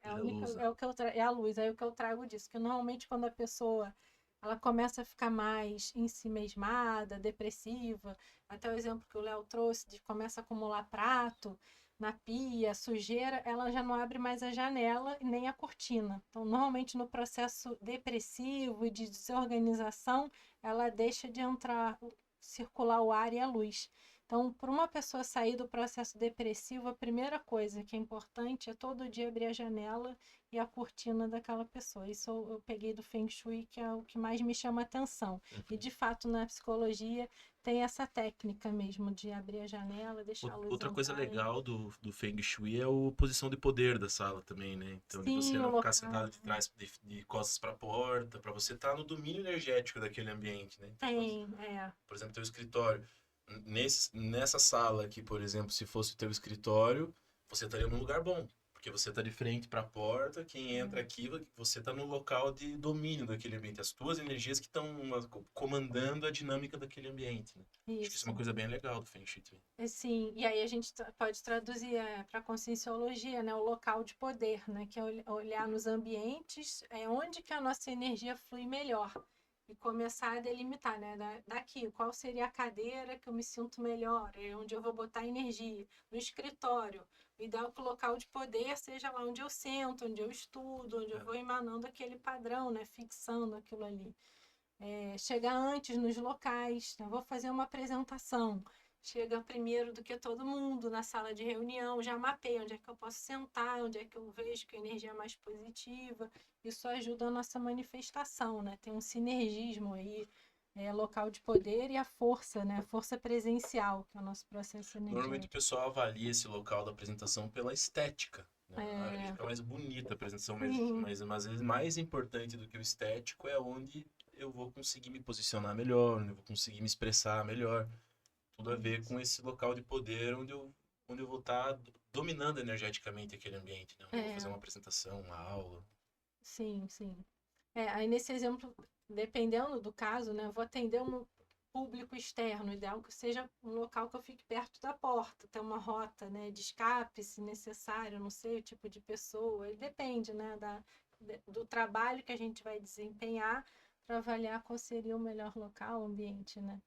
é a Da única, luz, né? é o que é a luz. Aí o que eu trago disso, que normalmente quando a pessoa ela começa a ficar mais ensimesmada, depressiva, até o exemplo que o Léo trouxe de começa a acumular prato na pia, sujeira, ela já não abre mais a janela e nem a cortina. Então, normalmente no processo depressivo e de desorganização, ela deixa de entrar, circular o ar e a luz. Então, para uma pessoa sair do processo depressivo, a primeira coisa que é importante é todo dia abrir a janela e a cortina daquela pessoa. Isso eu peguei do Feng Shui, que é o que mais me chama atenção. E, de fato, na psicologia tem essa técnica mesmo de abrir a janela, deixar a luz Outra coisa entrar. legal do Feng Shui é a posição de poder da sala também, né? Então, de você Sim, o não ficar local. sentado de trás, de costas para a porta, para você estar no domínio energético daquele ambiente, né? Então, Tem, é. por exemplo, teu escritório. Nessa sala aqui, por exemplo, se fosse o teu escritório, você estaria num lugar bom. Porque você está de frente para a porta, quem entra aqui, você está no local de domínio daquele ambiente. As tuas energias que estão comandando a dinâmica daquele ambiente, né? Acho que isso é uma Isso. coisa bem legal do Feng Shui também. Sim, e aí a gente pode traduzir para a conscienciologia, né, o local de poder, né, que é olhar nos ambientes, onde que a nossa energia flui melhor e começar a delimitar, né, daqui, qual seria a cadeira que eu me sinto melhor, onde eu vou botar energia, no escritório. O ideal é que o local de poder seja lá onde eu sento, onde eu estudo, onde eu vou emanando aquele padrão, né, fixando aquilo ali. Chegar antes nos locais, né? Vou fazer uma apresentação. Chega primeiro do que todo mundo na sala de reunião, já mapeia onde é que eu posso sentar, onde é que eu vejo que a energia é mais positiva. Isso ajuda a nossa manifestação, né? Tem um sinergismo aí, local de poder e a força, né? A força presencial, que é o nosso processo Normalmente o energético. pessoal avalia esse local da apresentação pela estética, né? Ah, ele fica mais bonita a apresentação, Sim, mas às vezes mais importante do que o estético é onde eu vou conseguir me posicionar melhor, onde eu vou conseguir me expressar melhor. Tudo a ver com esse local de poder onde eu vou estar dominando energeticamente aquele ambiente, né? Onde eu vou fazer é, uma apresentação, uma aula. sim, sim. Aí nesse exemplo, dependendo do caso, né, eu vou atender um público externo, ideal que seja um local que eu fique perto da porta, ter uma rota, né, de escape, se necessário, não sei o tipo de pessoa, e depende, né, do trabalho que a gente vai desempenhar para avaliar qual seria o melhor local, o ambiente, né.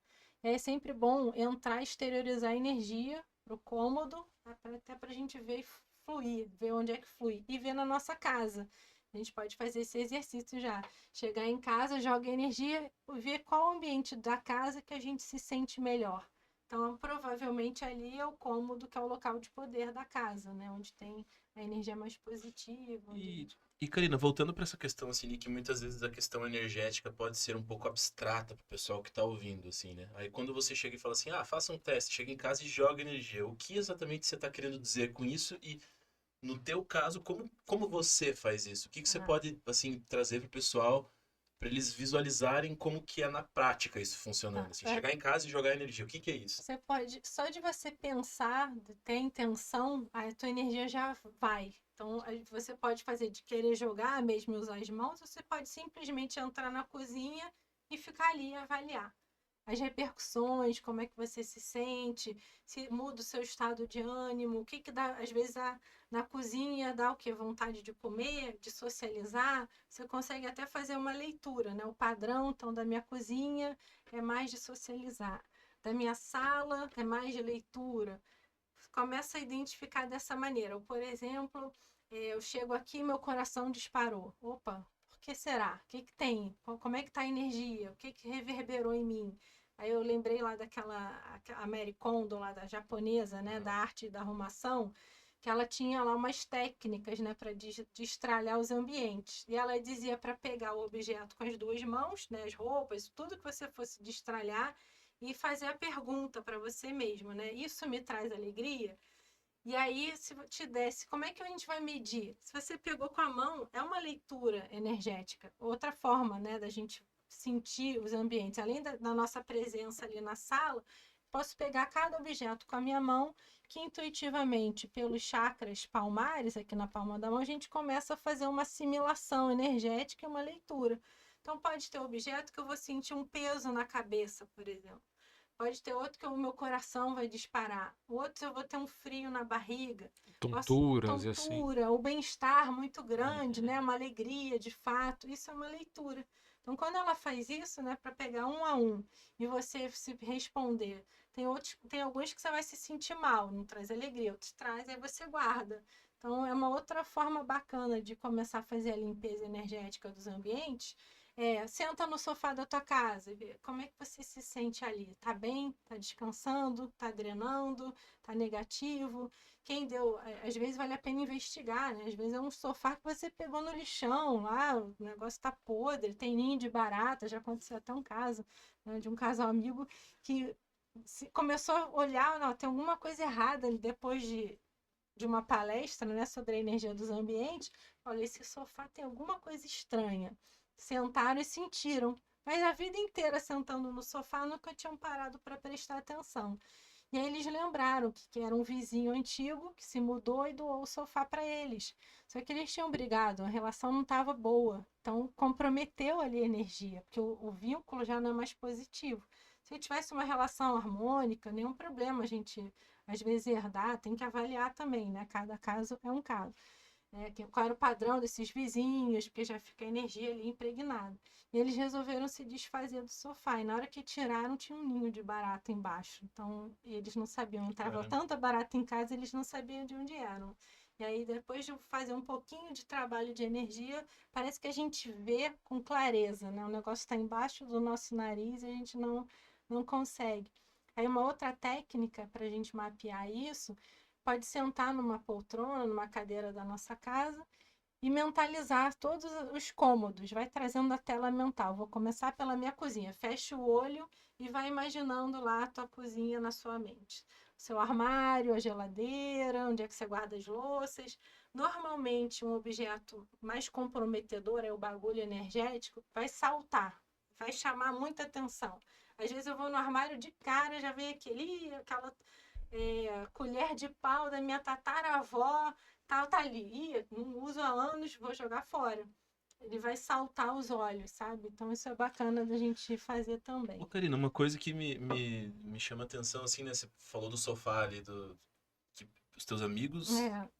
E aí é sempre bom entrar e exteriorizar a energia pro cômodo, até para a gente ver e fluir, ver onde é que flui, e ver na nossa casa. A gente pode fazer esse exercício já. Chegar em casa, joga energia, ver qual o ambiente da casa que a gente se sente melhor. Então, provavelmente ali é o cômodo, que é o local de poder da casa, né? Onde tem a energia mais positiva. E Karina, voltando para essa questão, assim, de que muitas vezes a questão energética pode ser um pouco abstrata para o pessoal que está ouvindo, assim, né? Aí quando você chega e fala assim, ah, faça um teste, chega em casa e joga energia. O que exatamente você está querendo dizer com isso? E no teu caso, como você faz isso? O que você Ah, pode, assim, trazer para o pessoal para eles visualizarem como que é na prática isso funcionando? tá. Assim, chegar em casa e jogar energia, o que que é isso? Você pode, só de você pensar, de ter intenção, a tua energia já vai. Então, você pode fazer de querer jogar mesmo e usar as mãos, ou você pode simplesmente entrar na cozinha e ficar ali e avaliar as repercussões, como é que você se sente, se muda o seu estado de ânimo, o que que dá, às vezes na cozinha dá o que? Vontade de comer, de socializar, você consegue até fazer uma leitura, né? O padrão, então, da minha cozinha é mais de socializar, da minha sala é mais de leitura. Começa a identificar dessa maneira. Ou, por exemplo, eu chego aqui e meu coração disparou. Opa, por que será? O que que tem? Como é que está a energia? O que que reverberou em mim? Aí eu lembrei lá a Mary Kondo, lá da japonesa, né, da arte da arrumação, que ela tinha lá umas técnicas, né, para destralhar os ambientes. E ela dizia para pegar o objeto com as duas mãos, né, as roupas, tudo que você fosse destralhar, e fazer a pergunta para você mesmo, né? Isso me traz alegria? E aí, se te desse, como é que a gente vai medir? Se você pegou com a mão, é uma leitura energética. Outra forma, né, da gente sentir os ambientes. Além da nossa presença ali na sala, posso pegar cada objeto com a minha mão, que intuitivamente, pelos chakras palmares, aqui na palma da mão, a gente começa a fazer uma assimilação energética e uma leitura. Então, pode ter objeto que eu vou sentir um peso na cabeça, por exemplo. Pode ter outro que o meu coração vai disparar. Outro eu vou ter um frio na barriga. Tonturas e assim. Tontura, o bem-estar muito grande, Uhum. né? Uma alegria de fato. Isso é uma leitura. Então, quando ela faz isso, né, para pegar um a um e você se responder, tem alguns que você vai se sentir mal, não traz alegria, outros traz, aí você guarda. Então, é uma outra forma bacana de começar a fazer a limpeza energética dos ambientes, Senta no sofá da tua casa e vê como é que você se sente ali. Tá bem? Tá descansando? Tá drenando? Tá negativo? Quem deu? Às vezes vale a pena investigar, né? Às vezes é um sofá que você pegou no lixão lá, o negócio tá podre, tem ninho de barata. Já aconteceu até um caso, né, de um casal amigo que começou a olhar, não, tem alguma coisa errada ali depois de uma palestra, né, sobre a energia dos ambientes. Olha, esse sofá tem alguma coisa estranha. Sentaram e sentiram. Mas a vida inteira sentando no sofá nunca tinham parado para prestar atenção. E aí eles lembraram que era um vizinho antigo que se mudou e doou o sofá para eles. Só que eles tinham brigado, a relação não estava boa. Então comprometeu ali a energia, porque o vínculo já não é mais positivo. Se tivesse uma relação harmônica, nenhum problema a gente às vezes herdar, tem que avaliar também, né? Cada caso é um caso. Qual era o padrão desses vizinhos, porque já fica a energia ali impregnada. E eles resolveram se desfazer do sofá. E na hora que tiraram, tinha um ninho de barata embaixo. Então, eles não sabiam. Entrava Caramba. tanta barata em casa, eles não sabiam de onde eram. E aí, depois de fazer um pouquinho de trabalho de energia, parece que a gente vê com clareza, né? O negócio está embaixo do nosso nariz e a gente não consegue. Aí, uma outra técnica para a gente mapear isso, pode sentar numa poltrona, numa cadeira da nossa casa e mentalizar todos os cômodos. Vai trazendo a tela mental. Vou começar pela minha cozinha. Fecha o olho e vai imaginando lá a tua cozinha na sua mente. O seu armário, a geladeira, onde é que você guarda as louças. Normalmente, um objeto mais comprometedor, é o bagulho energético, vai saltar, vai chamar muita atenção. Às vezes eu vou no armário de cara, já vem aquela colher de pau da minha tataravó, tá ali. Ih, não uso há anos, vou jogar fora. Ele vai saltar os olhos, sabe? Então isso é bacana da gente fazer Ô, também. Karina, uma coisa que me chama atenção, assim, né? Você falou do sofá ali, que os teus amigos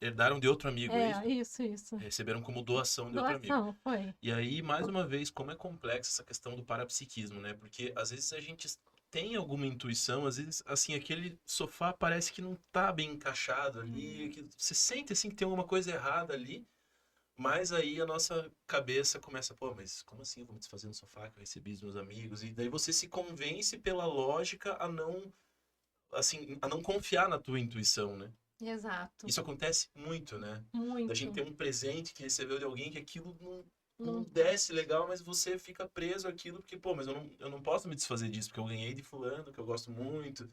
herdaram de outro amigo, é isso? Isso. Receberam como doação de outro amigo. Doação, foi. E aí, mais uma vez, como é complexa essa questão do parapsiquismo, né? Porque às vezes a gente tem alguma intuição, às vezes, assim, aquele sofá parece que não tá bem encaixado ali, que você sente, assim, que tem alguma coisa errada ali, mas aí a nossa cabeça começa, pô, mas como assim eu vou me desfazer no sofá que eu recebi dos meus amigos? E daí você se convence pela lógica a não, assim, a não confiar na tua intuição, né? Exato. Isso acontece muito, né? Da gente Muito. ter um presente que recebeu de alguém que aquilo não Não, desce legal, mas você fica preso àquilo, porque, pô, mas eu não posso me desfazer disso, porque eu ganhei de fulano, que eu gosto muito.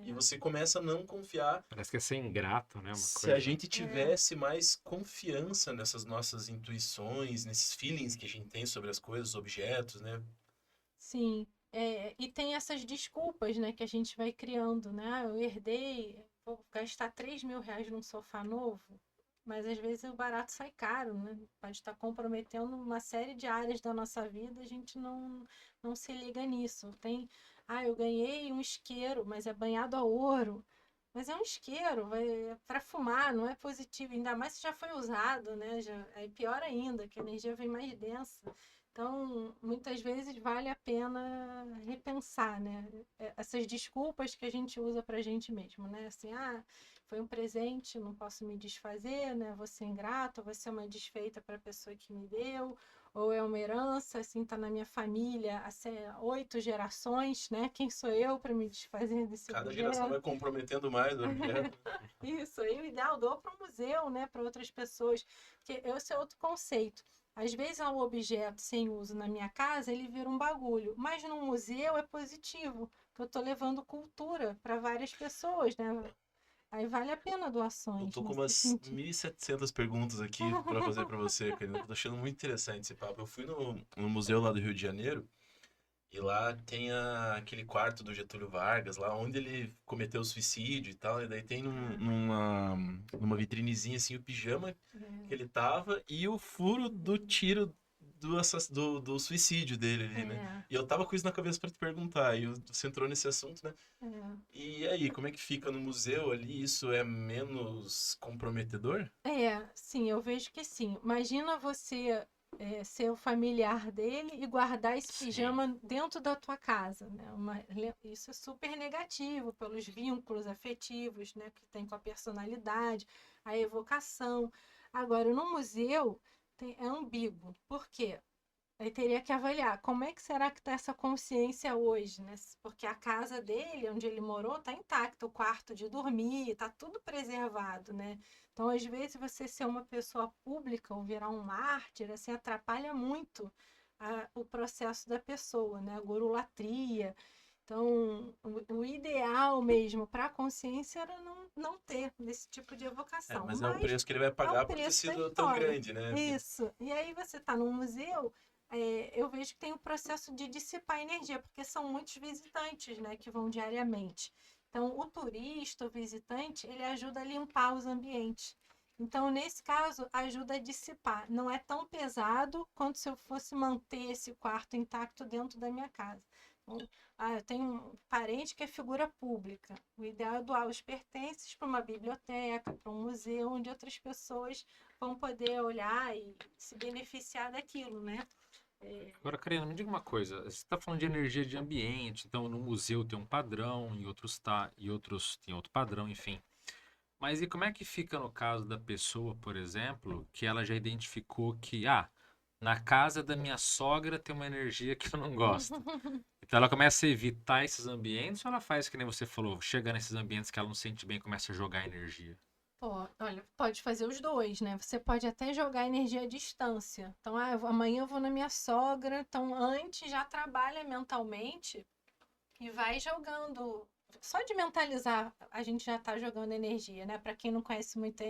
E é, você começa a não confiar. Parece que é ser ingrato, né? Uma Se a coisa. gente tivesse mais confiança nessas nossas intuições, nesses feelings que a gente tem sobre as coisas, os objetos, né? sim. E tem essas desculpas, né, que a gente vai criando, né? Ah, eu herdei, vou gastar 3.000 reais num sofá novo. Mas às vezes o barato sai caro, né? Pode estar comprometendo uma série de áreas da nossa vida, a gente não se liga nisso. Eu ganhei um isqueiro, mas é banhado a ouro. Mas é um isqueiro, é para fumar, não é positivo, ainda mais se já foi usado, né? É pior ainda, que a energia vem mais densa. Então, muitas vezes vale a pena repensar, né? Essas desculpas que a gente usa pra gente mesmo, né? Assim, foi um presente, não posso me desfazer, né? Vou ser ingrato, vou ser uma desfeita para a pessoa que me deu, ou é uma herança, assim, tá na minha família há 8 gerações, né? Quem sou eu para me desfazer desse Cada geração vai objeto? comprometendo mais o objeto. Isso, aí o ideal dou para o museu, né? Para outras pessoas, porque esse é outro conceito. Às vezes é um objeto sem uso na minha casa, ele vira um bagulho, mas no museu é positivo, que eu estou levando cultura para várias pessoas, né? Aí vale a pena Eu doações tô com nesse umas sentido. 1.700 perguntas aqui para fazer para você, Karina. Tô achando muito interessante esse papo. Eu fui no museu lá do Rio de Janeiro e lá tem aquele quarto do Getúlio Vargas, lá onde ele cometeu o suicídio e tal. E daí tem numa vitrinezinha assim o pijama que ele tava e o furo do tiro do suicídio dele ali, né? É, E eu tava com isso na cabeça para te perguntar, e você entrou nesse assunto, né? é. E aí, como é que fica no museu ali? Isso é menos comprometedor? Sim, eu vejo que sim. Imagina você ser o familiar dele e guardar esse Sim. pijama dentro da tua casa, né? Isso é super negativo pelos vínculos afetivos, né, que tem com a personalidade, a evocação. Agora, no museu é ambíguo. Por quê? Aí teria que avaliar como é que será que está essa consciência hoje, né? Porque a casa dele, onde ele morou, está intacta, o quarto de dormir, está tudo preservado, né? Então, às vezes, você ser uma pessoa pública ou virar um mártir, assim, atrapalha muito o processo da pessoa, né? A gorulatria. Então, o ideal mesmo para a consciência era não ter esse tipo de evocação. Mas é o Mas preço que ele vai é o pagar por ter preço da sido tão história. grande, né? Isso. E aí você está num museu, eu vejo que tem o processo de dissipar energia, porque são muitos visitantes, né, que vão diariamente. Então, o turista, o visitante, ele ajuda a limpar os ambientes. Então, nesse caso, ajuda a dissipar. Não é tão pesado quanto se eu fosse manter esse quarto intacto dentro da minha casa. Então, eu tenho um parente que é figura pública. O ideal é doar os pertences para uma biblioteca, para um museu, onde outras pessoas vão poder olhar e se beneficiar daquilo, né? Agora, Karina, me diga uma coisa. Você está falando de energia de ambiente, então no museu tem um padrão, em outros tá, e outros tem outro padrão, enfim. Mas e como é que fica no caso da pessoa, por exemplo, que ela já identificou que, na casa da minha sogra tem uma energia que eu não gosto. Então ela começa a evitar esses ambientes ou ela faz que nem você falou, chega nesses ambientes que ela não sente bem e começa a jogar energia? Pô, olha, pode fazer os dois, né? Você pode até jogar energia à distância. Então, amanhã eu vou na minha sogra. Então, antes já trabalha mentalmente e vai jogando. Só de mentalizar, a gente já está jogando energia, né? Para quem não conhece muito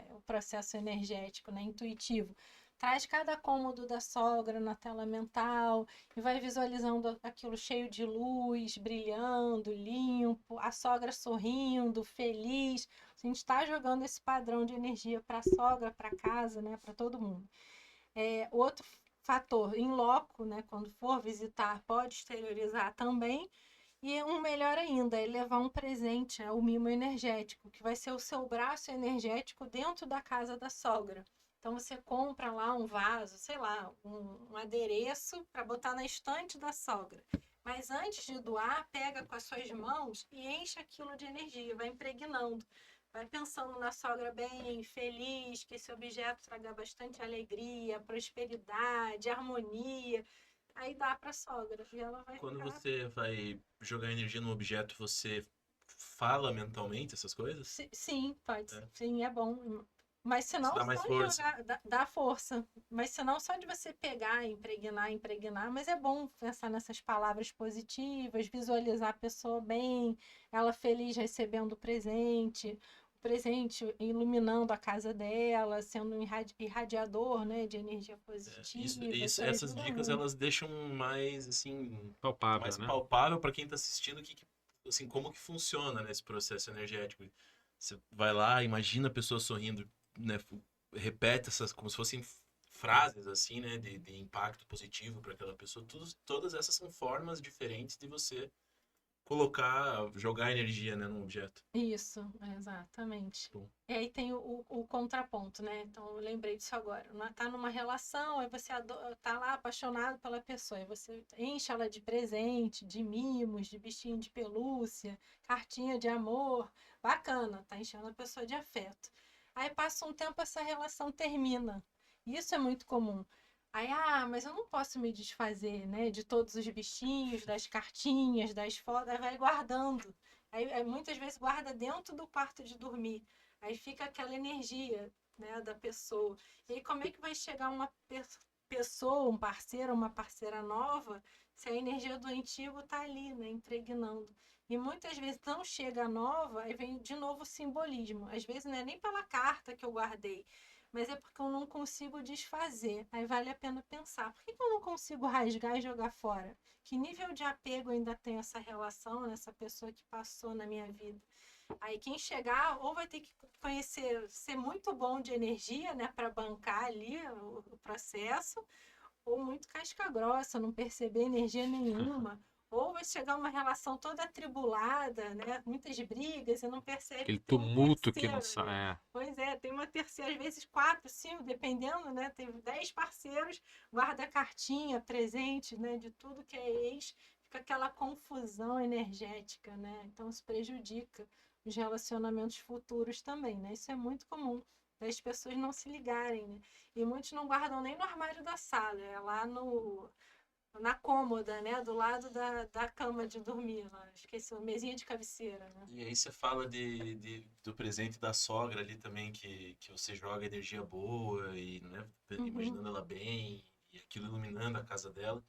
o processo energético, né? Intuitivo. Traz cada cômodo da sogra na tela mental e vai visualizando aquilo cheio de luz, brilhando, limpo, a sogra sorrindo, feliz. A gente está jogando esse padrão de energia para a sogra, para casa, né? Para todo mundo. Outro fator, em loco, né? Quando for visitar, pode exteriorizar também. E um melhor ainda é levar um presente, o mimo energético, que vai ser o seu braço energético dentro da casa da sogra. Então você compra lá um vaso, sei lá, um adereço para botar na estante da sogra. Mas antes de doar, pega com as suas mãos e enche aquilo de energia, vai impregnando. Vai pensando na sogra bem, feliz, que esse objeto traga bastante alegria, prosperidade, harmonia. Aí dá para a sogra e ela vai Quando ficar. você vai jogar energia num objeto, você fala mentalmente essas coisas? Sim, pode. É. Sim, é bom. Mas se Isso não, dá mais só força. jogar, dá força. Mas se não, só de você pegar, impregnar. Mas é bom pensar nessas palavras positivas, visualizar a pessoa bem, ela feliz recebendo o presente iluminando a casa dela, sendo um irradiador, né, de energia positiva. Isso Essas ajuda dicas muito. elas deixam mais assim, Palpável, mais né? palpável para quem está assistindo assim, como que funciona nesse processo energético. Você vai lá, imagina a pessoa sorrindo, né, repete essas como se fossem frases assim, né, de impacto positivo para aquela pessoa. Todas essas são formas diferentes de você colocar, jogar energia, né, num objeto. Isso, exatamente. Bom, E aí tem o contraponto, né? Então eu lembrei disso agora. Tá numa relação, aí você tá lá apaixonado pela pessoa, aí você enche ela de presente, de mimos, de bichinho de pelúcia, cartinha de amor. Bacana, tá enchendo a pessoa de afeto. Aí passa um tempo, essa relação termina. Isso é muito comum. Aí, mas eu não posso me desfazer, né, de todos os bichinhos, das cartinhas, das fotos, aí vai guardando. Aí muitas vezes guarda dentro do quarto de dormir. Aí fica aquela energia, né, da pessoa. E aí como é que vai chegar uma pessoa, um parceiro, uma parceira nova, se a energia do antigo tá ali, né, impregnando. E muitas vezes não chega a nova, aí vem de novo o simbolismo. Às vezes não é nem pela carta que eu guardei, mas é porque eu não consigo desfazer. Aí vale a pena pensar, por que eu não consigo rasgar e jogar fora? Que nível de apego ainda tem essa relação, essa pessoa que passou na minha vida? Aí quem chegar ou vai ter que conhecer, ser muito bom de energia, né, para bancar ali o processo, ou muito casca grossa, não perceber energia nenhuma. Ou vai chegar uma relação toda atribulada, né? Muitas brigas, e não percebe Aquele que tem um tumulto que não terceiro sai. ali. Pois é, tem uma terceira, às vezes 4, 5, dependendo, né? Tem 10 parceiros, guarda cartinha, presente, né? De tudo que é ex, fica aquela confusão energética, né? Então isso prejudica os relacionamentos futuros também, né? Isso é muito comum das pessoas não se ligarem, né? E muitos não guardam nem no armário da sala, é lá na cômoda, né? Do lado da cama de dormir, lá. Esqueci, mesinha de cabeceira, né? E aí você fala do presente da sogra ali também, que você joga energia boa e, né, Uhum. imaginando ela bem e aquilo iluminando a casa dela.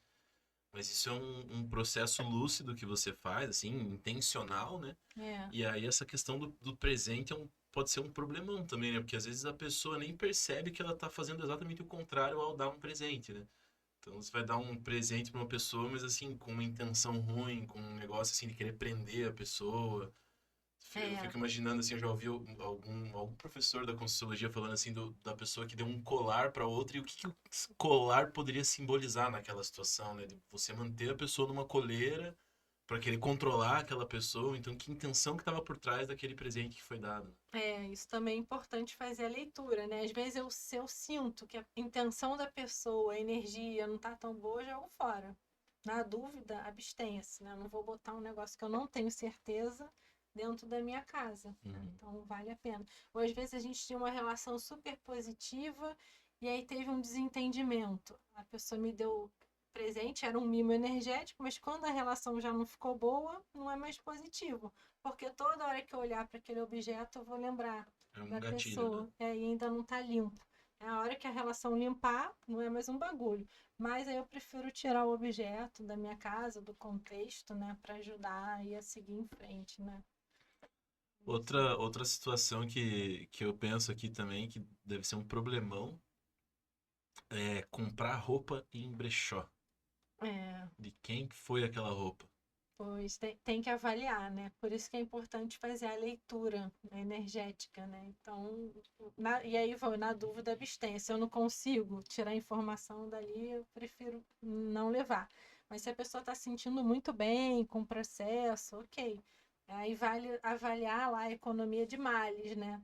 Mas isso é um processo lúcido que você faz, assim, intencional, né? É. E aí essa questão do presente pode ser um problemão também, né? Porque às vezes a pessoa nem percebe que ela tá fazendo exatamente o contrário ao dar um presente, né? Então você vai dar um presente para uma pessoa, mas assim, com uma intenção ruim, com um negócio assim de querer prender a pessoa. Eu É. fico imaginando assim, eu já ouvi algum professor da Conscienciologia falando assim da pessoa que deu um colar para outra e o que o colar poderia simbolizar naquela situação, né? De você manter a pessoa numa coleira para querer controlar aquela pessoa, então que intenção que estava por trás daquele presente que foi dado. Isso também é importante fazer a leitura, né? Às vezes se eu sinto que a intenção da pessoa, a energia não tá tão boa, eu jogo fora. Na dúvida, abstenha-se, né? Eu não vou botar um negócio que eu não tenho certeza dentro da minha casa, né? Uhum. Então vale a pena. Ou às vezes a gente tinha uma relação super positiva e aí teve um desentendimento. A pessoa me deu presente, era um mimo energético, mas quando a relação já não ficou boa, não é mais positivo. Porque toda hora que eu olhar para aquele objeto, eu vou lembrar É um da gatilho, né? pessoa. E ainda não tá limpo. É a hora que a relação limpar, não é mais um bagulho. Mas aí eu prefiro tirar o objeto da minha casa, do contexto, né? Para ajudar aí a seguir em frente, né? Outra situação que eu penso aqui também, que deve ser um problemão, é comprar roupa em brechó. É, De quem que foi aquela roupa? pois tem que avaliar, né? Por isso que é importante fazer a leitura, né, energética, né? Então, e aí vou, na dúvida, abstenha. Se eu não consigo tirar informação dali, eu prefiro não levar. Mas se a pessoa está se sentindo muito bem com o processo, ok. Aí vale avaliar lá a economia de males, né?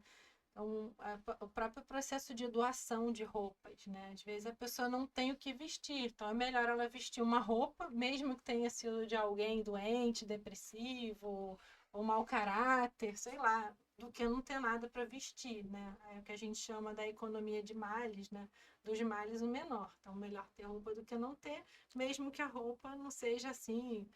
Então, o próprio processo de doação de roupas, né? Às vezes a pessoa não tem o que vestir, então é melhor ela vestir uma roupa, mesmo que tenha sido de alguém doente, depressivo, ou mau caráter, sei lá, do que não ter nada para vestir, né? É o que a gente chama da economia de males, né? Dos males o menor. Então, melhor ter roupa do que não ter, mesmo que a roupa não seja assim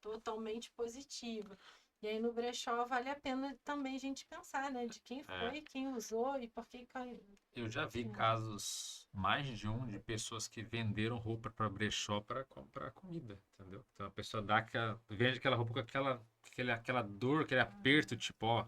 totalmente positiva. E aí no brechó vale a pena também a gente pensar, né? De quem É, foi, quem usou e por que caiu. eu já vi É. casos, mais de um, de pessoas que venderam roupa para brechó para comprar comida, entendeu? Então a pessoa vende aquela roupa com aquela dor, aquele aperto, tipo, ó,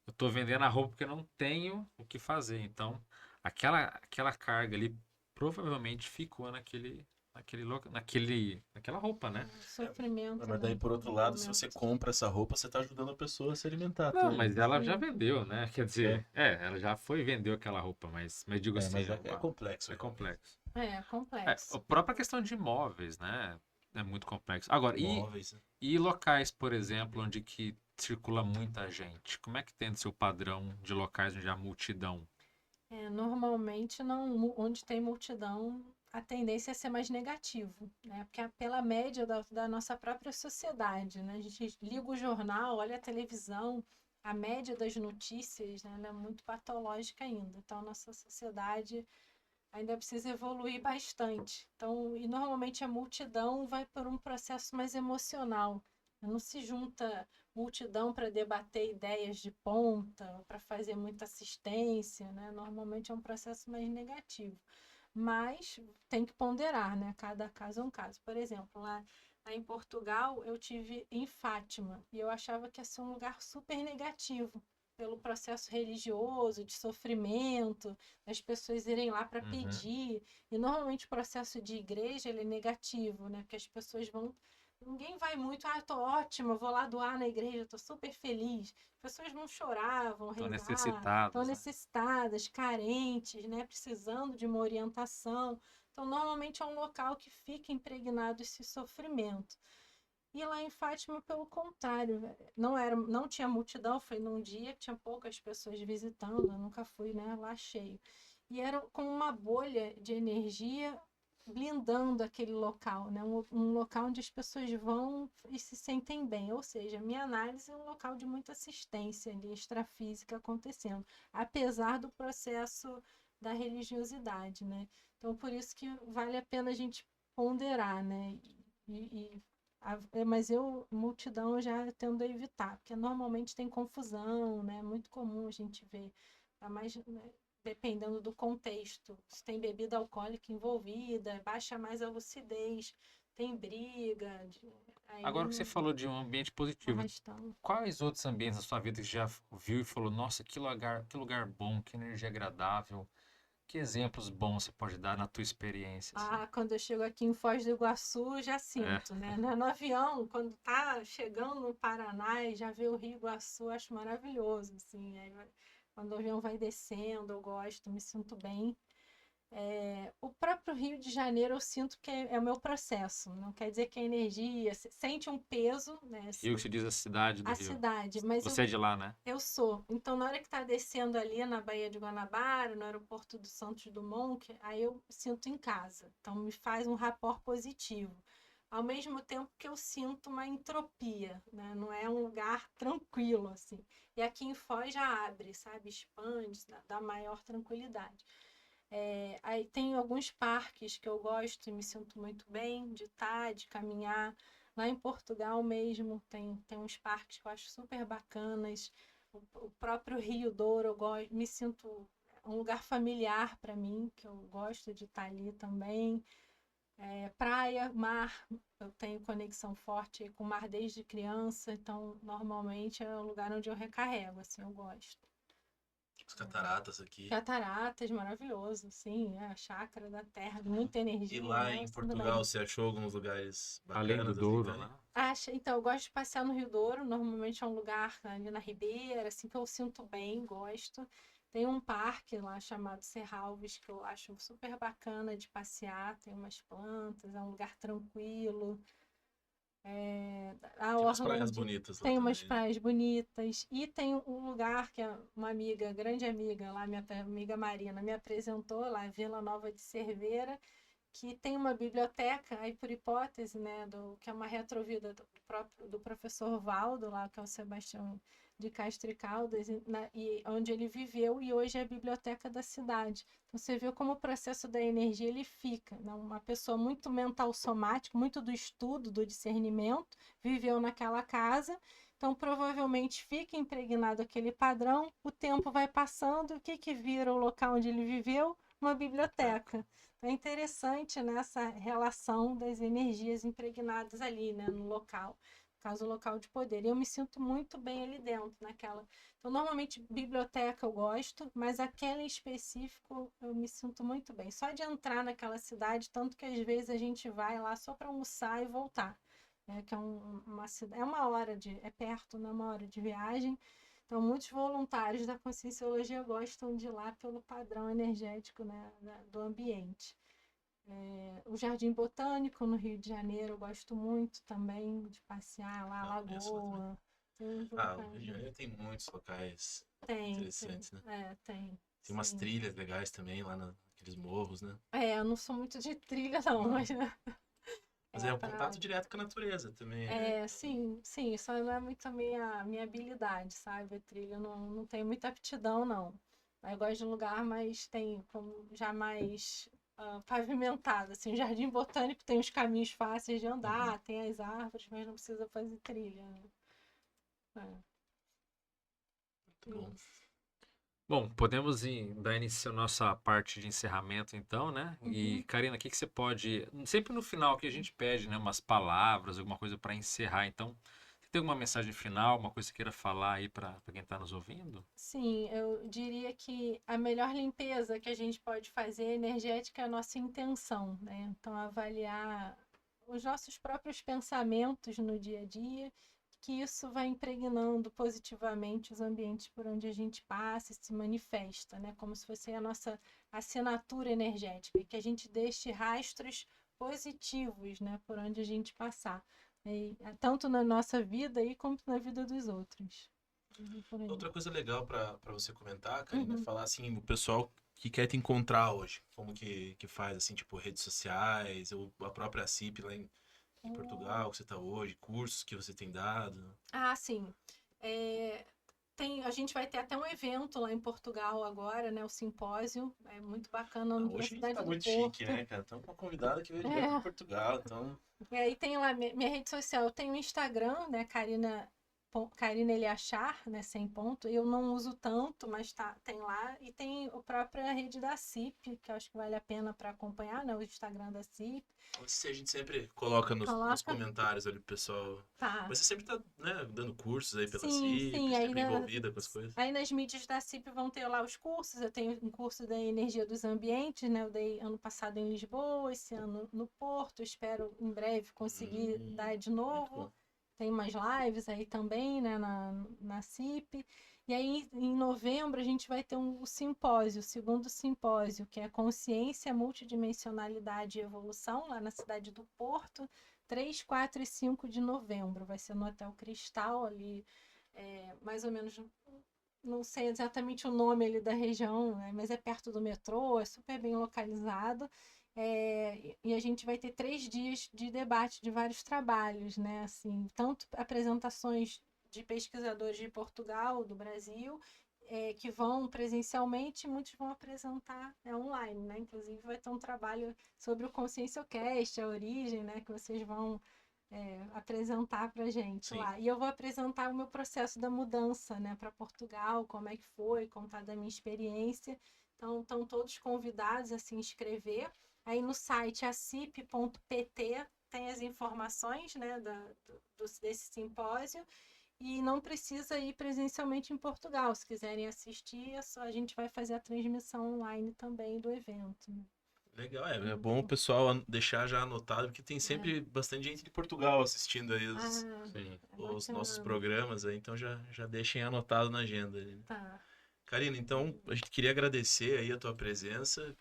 eu tô vendendo a roupa porque eu não tenho o que fazer. Então, aquela carga ali provavelmente ficou naquela roupa, né? Sofrimento, Mas daí, né? por outro No lado, se você momento. compra essa roupa, você está ajudando a pessoa a se alimentar Não, também, né? mas ela já Sim. vendeu, né? Quer É, dizer, ela já foi e vendeu aquela roupa, mas digo assim, mas é complexo, é realmente. complexo. É A complexo. própria questão de imóveis, né? É muito complexo. Agora, Móveis, né? e locais, por exemplo, onde que circula muita gente? Como é que tem o seu padrão de locais onde há multidão? Normalmente, não, onde tem multidão, a tendência é ser mais negativo, né? Porque é pela média da nossa própria sociedade, né? A gente liga o jornal, olha a televisão, a média das notícias, né? Ela é muito patológica ainda. Então, a nossa sociedade ainda precisa evoluir bastante. Então, e normalmente a multidão vai por um processo mais emocional. Não se junta multidão para debater ideias de ponta, para fazer muita assistência, né? Normalmente é um processo mais negativo. Mas tem que ponderar, né? Cada caso é um caso. Por exemplo, lá em Portugal, eu tive em Fátima e eu achava que ia ser um lugar super negativo pelo processo religioso, de sofrimento, as pessoas irem lá para Uhum. pedir. E normalmente o processo de igreja ele é negativo, né? Porque as pessoas vão. Ninguém vai muito, tô ótima, vou lá doar na igreja, tô super feliz. As pessoas vão chorar, vão Estão rezar, estão necessitados, né? necessitadas, carentes, né? Precisando de uma orientação. Então, normalmente é um local que fica impregnado esse sofrimento. E lá em Fátima, pelo contrário, não tinha multidão, foi num dia que tinha poucas pessoas visitando, eu nunca fui, né, lá cheio. E era com uma bolha de energia blindando aquele local, né? Um local onde as pessoas vão e se sentem bem. Ou seja, a minha análise é um local de muita assistência ali, extrafísica acontecendo, apesar do processo da religiosidade, né? Então, por isso que vale a pena a gente ponderar, né? Mas multidão, eu já tendo a evitar, porque normalmente tem confusão, né? É muito comum a gente ver, tá mais, né, dependendo do contexto. Se tem bebida alcoólica envolvida, baixa mais a lucidez, tem briga, aí Agora que você falou de um ambiente positivo, arrastão. quais outros ambientes da sua vida que você já viu e falou, nossa, que lugar bom, que energia agradável? Que exemplos bons você pode dar na tua experiência, assim? Ah, quando eu chego aqui em Foz do Iguaçu, já É. sinto, né? No avião, quando tá chegando no Paraná e já vê o Rio Iguaçu, acho maravilhoso, assim. Quando o avião vai descendo, eu gosto, me sinto bem. O próprio Rio de Janeiro eu sinto que é o meu processo, não quer dizer que a energia sente um peso, né? Rio que se diz a cidade do A Rio. cidade, mas Você é de lá, né? eu sou. Então, na hora que tá descendo ali na Baía de Guanabara, no aeroporto do Santos Dumont, aí eu sinto em casa. Então, me faz um rapport positivo. Ao mesmo tempo que eu sinto uma entropia, né? Não é um lugar tranquilo, assim. E aqui em Foz já abre, sabe? Expande, dá maior tranquilidade. Aí tem alguns parques que eu gosto e me sinto muito bem de estar, de caminhar. Lá em Portugal mesmo tem uns parques que eu acho super bacanas. O próprio Rio Douro, me sinto um lugar familiar para mim, que eu gosto de estar ali também. Praia, mar, eu tenho conexão forte com o mar desde criança, então normalmente é o lugar onde eu recarrego, assim, eu gosto. As cataratas aqui. Cataratas, maravilhoso, sim, a chácara da terra, muita energia, E lá né? em Tudo bem. Portugal, você achou alguns lugares Além do bacanas assim Douro, também? né? Então, eu gosto de passear no Rio Douro, normalmente é um lugar ali na Ribeira, assim, que eu sinto bem, gosto. Tem um parque lá chamado Serralves, que eu acho super bacana de passear, tem umas plantas, é um lugar tranquilo. A Tem umas orla praias onde bonitas lá tem umas também, né? praias bonitas, e tem um lugar que uma amiga, grande amiga lá, minha amiga Marina, me apresentou lá, Vila Nova de Cerveira, que tem uma biblioteca, aí por hipótese, né, que é uma retrovida do professor Valdo, lá, que é o Sebastião de Castro e Caldas, e onde ele viveu, e hoje é a biblioteca da cidade. Então você vê como o processo da energia ele fica, né? Uma pessoa muito mental somática, muito do estudo, do discernimento, viveu naquela casa, então provavelmente fica impregnado aquele padrão, o tempo vai passando, o que vira o local onde ele viveu? Uma biblioteca. É interessante nessa relação das energias impregnadas ali, né, no local, no caso, o local de poder. E eu me sinto muito bem ali dentro, naquela. Então, normalmente, biblioteca eu gosto, mas aquela em específico eu me sinto muito bem. Só de entrar naquela cidade, tanto que às vezes a gente vai lá só para almoçar e voltar. Que é uma hora é perto, né, uma hora de viagem. Então, muitos voluntários da Conscienciologia gostam de ir lá pelo padrão energético, né, do ambiente. O Jardim Botânico, no Rio de Janeiro, eu gosto muito também de passear lá, Não, conheço lá também. Lagoa. Tem uns Ah, o locais, Rio de né? Janeiro tem muitos locais Tem. interessantes, né? Tem. Tem umas Sim. trilhas legais também lá naqueles morros, né? Eu não sou muito de trilha, não, Não. mas Mas é um pra... contato direto com a natureza também, né? Sim, isso não é muito a minha habilidade, sabe? A trilha não tem muita aptidão, não. Eu gosto de um lugar, mas tem como já mais pavimentado, assim, o Jardim Botânico tem os caminhos fáceis de andar, tem as árvores, mas não precisa fazer trilha, né? Muito bom. Isso. Bom, podemos dar início à nossa parte de encerramento, então, né? E, Uhum. Karina, o que você pode. Sempre no final que a gente pede, né? Umas palavras, alguma coisa para encerrar. Então, você tem alguma mensagem final, uma coisa que você queira falar aí para quem está nos ouvindo? Sim, eu diria que a melhor limpeza que a gente pode fazer energética é a nossa intenção, né? Então, avaliar os nossos próprios pensamentos no dia a dia, que isso vai impregnando positivamente os ambientes por onde a gente passa e se manifesta, né? Como se fosse a nossa assinatura energética, e que a gente deixe rastros positivos, né? Por onde a gente passar, tanto na nossa vida aí como na vida dos outros. Por aí. Outra coisa legal para você comentar, Karina, é Uhum. falar assim, o pessoal que quer te encontrar hoje? Como que faz, assim, tipo, redes sociais, ou a própria CIP lá em Portugal, que você tá hoje, cursos que você tem dado? Ah, sim. É, a gente vai ter até um evento lá em Portugal agora, né? O simpósio. É muito bacana na Ah, hoje a gente Universidade tá do muito chique, Porto. né, cara? Estamos com uma convidada que veio direto de É, Portugal, então... e aí tem lá minha rede social. Eu tenho o Instagram, né? Karina Eliachar, né? Sem ponto. Eu não uso tanto, mas tem lá. E tem a própria rede da CIP, que eu acho que vale a pena para acompanhar, né? O Instagram da CIP. A gente sempre coloca nos Coloca. comentários ali, pro pessoal. Tá. Mas você sempre tá, né, dando cursos aí pela Sim, CIP, sim. sempre envolvida com as coisas. Aí nas mídias da CIP vão ter lá os cursos. Eu tenho um curso da energia dos ambientes, né? Eu dei ano passado em Lisboa, esse ano no Porto. Espero em breve conseguir dar de Muito novo. bom. Tem umas lives aí também, né? Na CIP. E aí, em novembro, a gente vai ter um simpósio, o segundo simpósio, que é Consciência, Multidimensionalidade e Evolução, lá na cidade do Porto, 3, 4 e 5 de novembro. Vai ser no Hotel Cristal, ali, mais ou menos, não sei exatamente o nome ali da região, né, mas é perto do metrô, é super bem localizado. E a gente vai ter 3 dias de debate de vários trabalhos, né? Assim, tanto apresentações de pesquisadores de Portugal, do Brasil, que vão presencialmente, e muitos vão apresentar online, né? Inclusive vai ter um trabalho sobre o ConsciencioCast, a origem, né? Que vocês vão apresentar para gente Sim. lá. E eu vou apresentar o meu processo da mudança, né, para Portugal, como é que foi, contar da minha experiência. Então, estão todos convidados a se inscrever. Aí no site acip.pt tem as informações, né, desse simpósio. E não precisa ir presencialmente em Portugal. Se quiserem assistir, a gente vai fazer a transmissão online também do evento. Legal, é bom o pessoal deixar já anotado, porque tem sempre bastante gente de Portugal assistindo aí Ah, Sim. é os nossos bacana. programas aí, então já deixem anotado na agenda aí, né? Tá. Karina, então a gente queria agradecer aí a tua presença.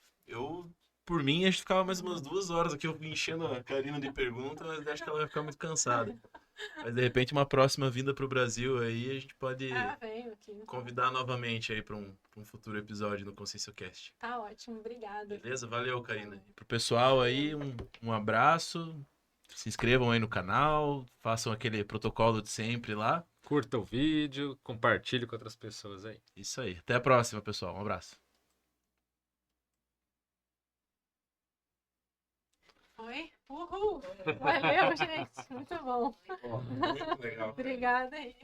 Por mim, a gente ficava mais umas 2 horas aqui eu enchendo a Karina de perguntas, mas acho que ela vai ficar muito cansada. Mas de repente, uma próxima vinda para o Brasil aí, a gente pode Venho aqui. Então. convidar novamente aí para um futuro episódio no ConsciencioCast. Tá ótimo, obrigada. Beleza? Valeu, Karina. E pro pessoal aí, um abraço. Se inscrevam aí no canal, façam aquele protocolo de sempre lá. Curta o vídeo, compartilhe com outras pessoas aí. Isso aí. Até a próxima, pessoal. Um abraço. Foi? Uhul! Valeu, gente. Muito bom. Muito legal. Obrigada aí.